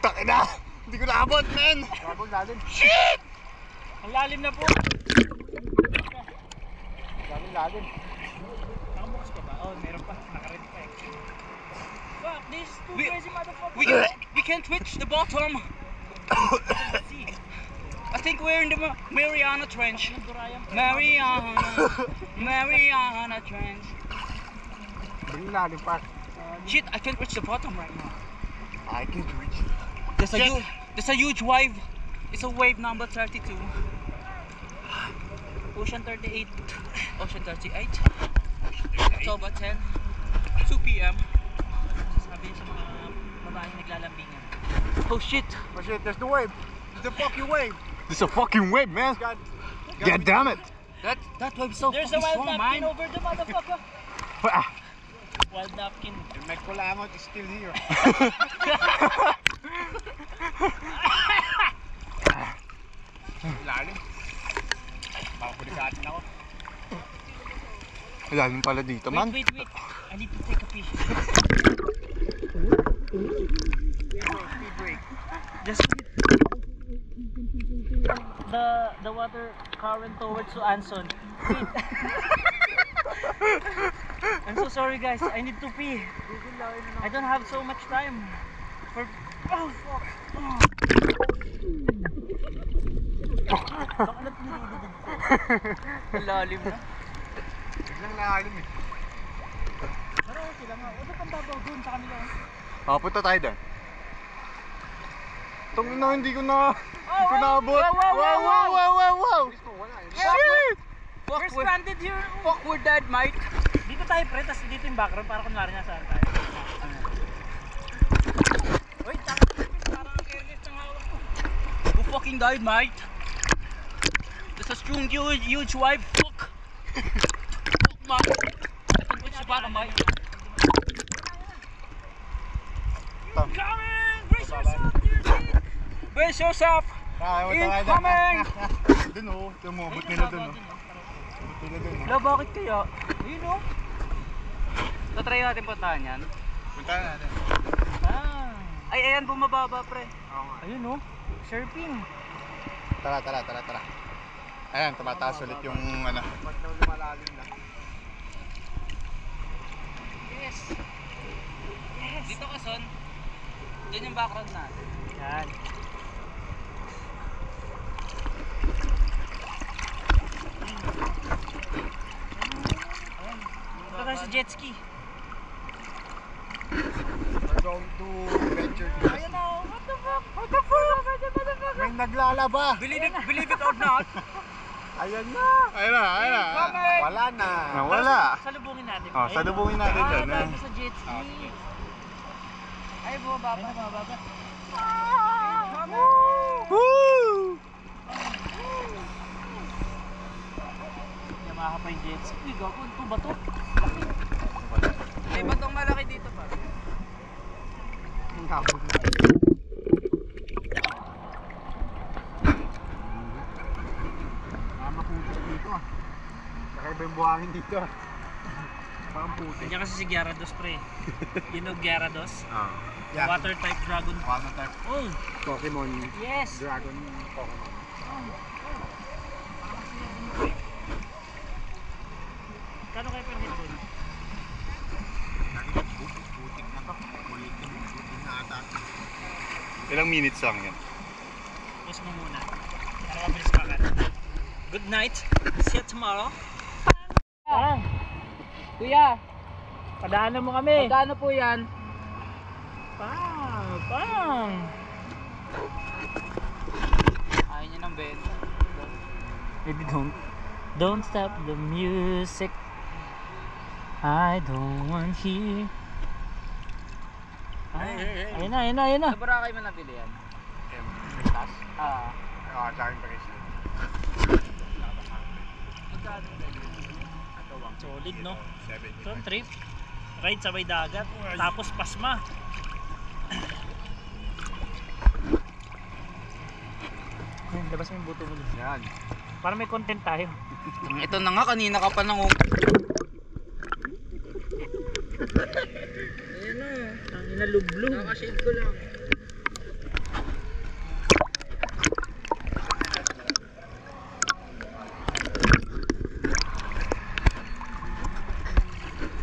Speaker 4: Takina! Hindi ko naabot, men!
Speaker 2: Gagawin natin.
Speaker 4: Shit!
Speaker 1: Ang lalim na po.
Speaker 2: Gagawin natin.
Speaker 1: Nakabukas pa ba? Oh, meron pa. Nakaready pa eh. Fuck, this is too
Speaker 5: We-
Speaker 1: crazy motherfucker.
Speaker 5: We can't reach the bottom. I think we're in the Mariana Trench. Mariana Trench.
Speaker 2: Bigyan natin pa.
Speaker 5: Shit, I can't reach the bottom right now.
Speaker 4: I can reach.
Speaker 5: There's a huge wave. It's a wave number 32.
Speaker 1: Ocean 38.
Speaker 5: Ocean 38. October 10. 2 p.m.
Speaker 1: Sabi sa mga babaeng naglalambingan.
Speaker 5: Oh shit.
Speaker 2: Oh shit, there's the wave. There's the fucking wave.
Speaker 4: This is a fucking wave, man!
Speaker 2: God.
Speaker 4: God damn it!
Speaker 5: That wave's so
Speaker 1: There's a
Speaker 5: fucking
Speaker 1: wild
Speaker 5: strong,
Speaker 1: napkin
Speaker 5: man.
Speaker 1: over the motherfucker.
Speaker 4: Ah,
Speaker 1: Wild napkin.
Speaker 2: Yung may kulangot is still here. Lalim. Baka pulikatin ako.
Speaker 4: lalim pala dito, man.
Speaker 1: Wait. I need to take a pee.
Speaker 2: Speed break.
Speaker 1: Just the water current towards to Anson. Wait. I'm so sorry guys. I need to pee. I don't have so much time. For oh fuck. Oh.
Speaker 5: Ang lalim na.
Speaker 2: Biglang lalim eh.
Speaker 1: Pero okay lang nga. Huwag kang babaw doon sa kanila.
Speaker 4: Punta tayo doon. Tungin na, hindi ko naabot. Wow! Shit!
Speaker 1: We're stranded here.
Speaker 5: Fuck, we're dead, mate.
Speaker 1: Dito tayo pre, tas dito yung background para kunwari nasaan tayo. Wait, parang ang careless ng hawak ko.
Speaker 5: We fucking died, mate. There's a strong huge wave. Fuck. Fuck, mate. I can reach the bottom, mate.
Speaker 1: Coming! Brace yourself, dear shit!
Speaker 5: Brace yourself. Incoming!
Speaker 4: Doon oh, tumubot nila doon oh.
Speaker 5: Hello, bakit kaya? Ayun o. Tatry natin puntahan yan.
Speaker 2: Punta natin.
Speaker 1: Ah,
Speaker 5: Ay, ayan, bumababa, pre.
Speaker 2: Oo nga.
Speaker 1: ayun oh. Surfing.
Speaker 4: Tara. Ayan, tumataas ulit yung ano.
Speaker 2: Pag lumalalim na.
Speaker 5: Yes. Dito ka, son. Diyan yung background natin.
Speaker 1: Yan. Ito tayo sa jet ski.
Speaker 2: We're going to venture to
Speaker 1: Ayun na, what the fuck?
Speaker 2: May naglalaba.
Speaker 5: Believe it or not.
Speaker 2: Ayan na.
Speaker 4: Ayun na.
Speaker 2: Wala na.
Speaker 4: Nawala.
Speaker 1: Salubungin natin.
Speaker 4: Oh, salubungin natin dyan.
Speaker 1: Ah, tayo sa jet ski. Ay, bumababa.
Speaker 4: Woo!
Speaker 1: Yamaha pa yung jet ski. Uy, gago. Ito ba to?
Speaker 5: May batong malaki dito, pa.
Speaker 2: Ang habog na. Maputik dito ah. Kakaiba yung buhangin dito ah. Parang putik.
Speaker 1: Nandiyan kasi si Gyarados pre. You know Gyarados?
Speaker 2: Yeah.
Speaker 1: Water type dragon.
Speaker 2: Water type
Speaker 1: Oh,
Speaker 2: Pokemon.
Speaker 1: yes.
Speaker 2: Dragon Pokemon.
Speaker 1: Kano kayo per hit doon?
Speaker 2: Putik na to. Putik na ata.
Speaker 4: Ilang minutes lang yan?
Speaker 1: Pause mo muna. Para mabilis pa ka. Good night. See you tomorrow. Ah,
Speaker 5: Kuya,
Speaker 1: padaanan mo kami.
Speaker 5: magkano po yan?
Speaker 1: Pang.
Speaker 5: Ayaw niya ng benta.
Speaker 1: Maybe don't stop the music. I don't want here. Ayun na, ayun na, ayun na.
Speaker 5: Sa Boracay mo nabili yan?
Speaker 2: Tas?
Speaker 5: Ah.
Speaker 2: Sa akin bracelet.
Speaker 1: Solid, no?
Speaker 2: 70.
Speaker 1: Ito ang trip. Ride sa may dagat. Tapos pasma. Ayun, labas mo yung buto mo dun.
Speaker 2: Yan.
Speaker 1: Para may content tayo.
Speaker 5: Ito na nga, kanina ka pa nang
Speaker 1: Ayun na. Ang inalublo.
Speaker 5: Nakashade ko lang.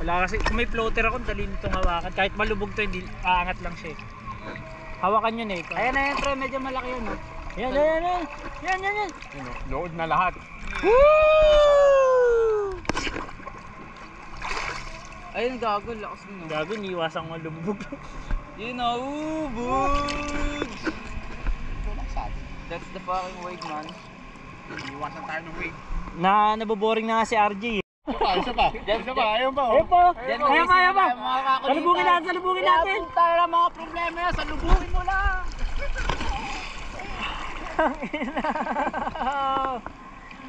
Speaker 1: Wala kasi, kung may floater ako, dali nitong hawakan. Kahit malubog to, hindi, aangat lang siya. Hawakan yun eh.
Speaker 5: Ayan na yan, pre, medyo malaki yun, no?
Speaker 1: Yan, yan, yan, yan. Yan, yan, yan.
Speaker 2: Yun, oh, load na lahat.
Speaker 5: Ayun, gago, lakas mo.
Speaker 1: Gago, niiwasang malubog.
Speaker 5: You know, boog! That's the fucking wave, man.
Speaker 2: Iwasan tayo ng wave.
Speaker 1: Naboboring na nga si RJ.
Speaker 2: Isa pa. Ayun pa.
Speaker 1: Ayun po.
Speaker 5: Diyan
Speaker 1: Ayun pa, ayun pa.
Speaker 5: makakakulitan.
Speaker 1: Salubungin natin, salubungin natin.
Speaker 5: Tayo ng mga problema yan, salubungin mo lang.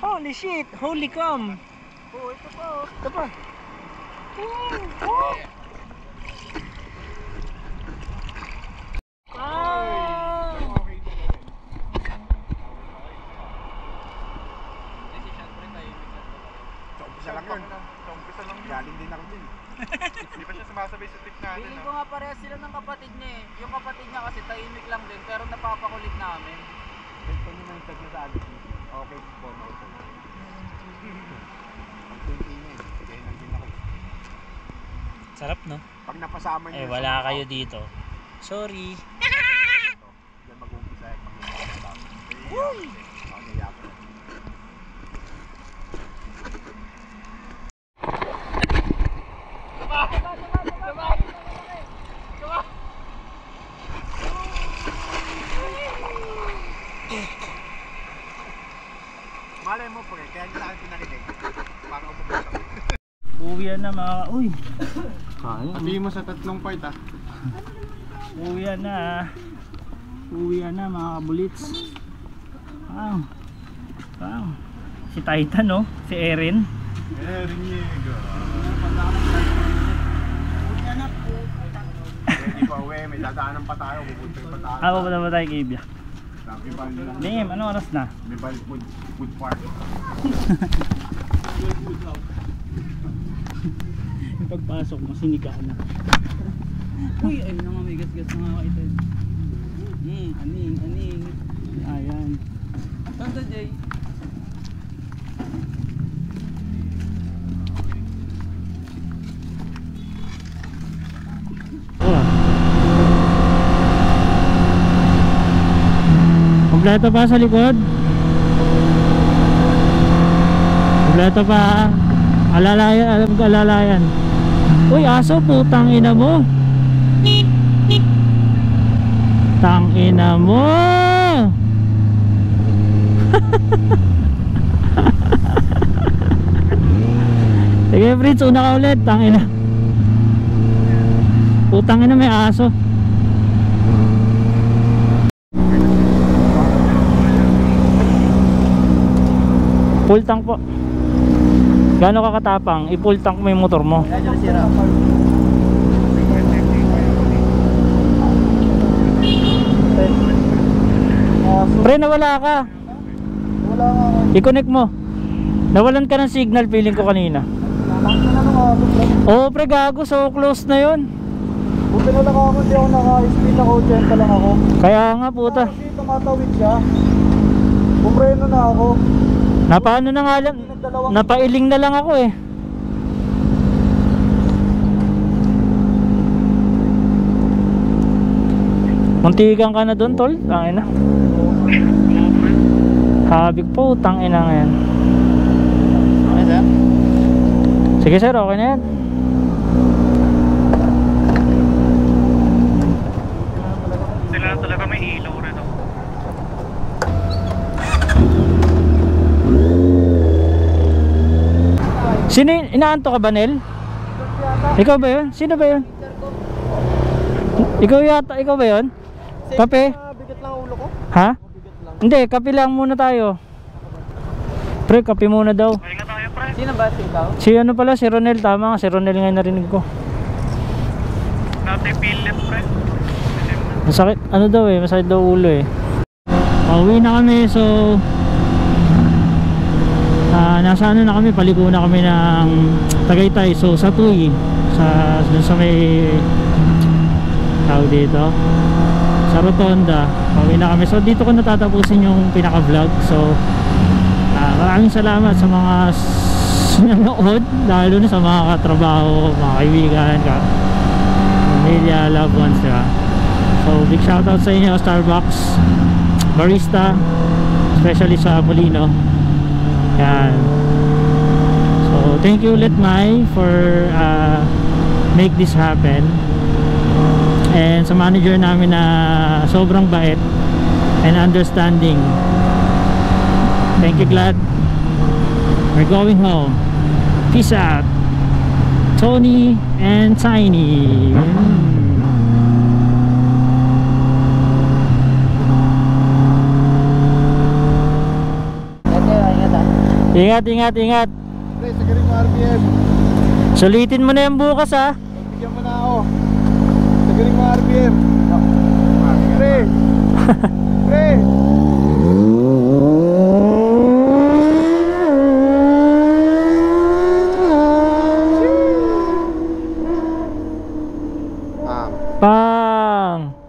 Speaker 1: Holy shit, holy cum.
Speaker 5: Oh, ito po.
Speaker 1: Ito pa.
Speaker 2: Umpisa lang yun. Umpisa lang yun. Galing din ako din. Hindi pa siya sumasabay sa trip natin.
Speaker 5: Feeling ko nga parehas sila ng kapatid niya eh. Yung kapatid niya kasi tahimik lang din, pero napapakulit namin.
Speaker 2: Ito nyo nang tag na sa alis. Okay, po. Ang tunti niya eh. Kaya nang din ako.
Speaker 1: Sarap, no?
Speaker 2: Pag napasama niyo.
Speaker 1: Eh, wala kayo dito. Sorry.
Speaker 2: Diyan mag-umpisa yan. Woo! Malay mo pre, kaya nyo sa akin pinarinig. Para umubuta.
Speaker 1: Uwian na mga uy.
Speaker 2: Sabihin mo sa tatlong part ah.
Speaker 1: Uwian na. Uwian na mga kabulits. Wow. Wow. Si Titan, no? Si Erin.
Speaker 2: Riniego. Hindi pa uwi, may dadaanan pa tayo. Pupunta pa tayo.
Speaker 1: Ako pa tayo kay Ibya.
Speaker 2: Bibal lang.
Speaker 1: Name, ano oras na?
Speaker 2: Bibal food park.
Speaker 1: Yung pagpasok mo, sinika na.
Speaker 5: Uy, ayun na nga, may gas-gas na nga kayo. Aning, aning.
Speaker 1: Ayan.
Speaker 5: Saan Jay?
Speaker 1: Kompleto pa sa likod. Kompleto pa. Alalayan, alam ko alalayan. Uy, aso, putang ina mo. Tang ina mo. Sige, Fritz, una ka ulit. Tang ina. Putang ina, may aso. Full tank po. Gaano ka katapang? I-full tank mo yung motor mo. Pre, nawala ka.
Speaker 3: Wala nga ako.
Speaker 1: I-connect mo. Nawalan ka ng signal, feeling ko kanina. Oo, pre, gago. So close na yun.
Speaker 3: Buti na lang ako, hindi ako naka-speed ako, 80 lang ako.
Speaker 1: Kaya nga, puta.
Speaker 3: Kasi tumatawid siya. Bumreno na ako.
Speaker 1: Napaano na nga lang. Napailing na lang ako eh. Muntikan ka na doon, tol. Tangina. Habig po, tangina ngayon.
Speaker 5: Okay, sir?
Speaker 1: Sige sir, okay na yan.
Speaker 6: Sila na talaga may ilaw rin.
Speaker 1: Sino inaanto ka ba, Nel? Ikaw ba yun? Sino ba yun? Ikaw yata, ikaw ba yun? Kape?
Speaker 3: Bigat lang ulo ko.
Speaker 1: Ha? Hindi, kape lang muna tayo. Pre, kape muna daw.
Speaker 6: Pahinga tayo, pre.
Speaker 3: Sino ba? Si ikaw?
Speaker 1: Si ano pala, si Ronel, tama nga, si Ronel nga yung narinig ko.
Speaker 6: Natin Philip, pre.
Speaker 1: Masakit, ano daw eh, masakit daw ulo eh. Pauwi na kami, so nasa ano na kami, paliko na kami ng Tagaytay. So sa Tuy, dun sa may tawag dito, sa Rotonda, pauwi na kami. So dito ko natatapusin yung pinaka vlog. So maraming salamat sa mga nanood, lalo na sa mga katrabaho, mga kaibigan, pamilya, loved ones, diba? So big shoutout sa inyo, Starbucks barista, especially sa Molino. Yan. So thank you ulit Mai for make this happen. And sa manager namin na sobrang bait and understanding. Thank you, Glad. We're going home. Peace out. Tony and Tiny. Ingat, ingat, ingat.
Speaker 3: Pre, sagaling mo RPM.
Speaker 1: Sulitin mo na yung bukas ha.
Speaker 3: Bigyan mo na ako. Sagaling mo RPM. Pre. Pre.
Speaker 1: Pang.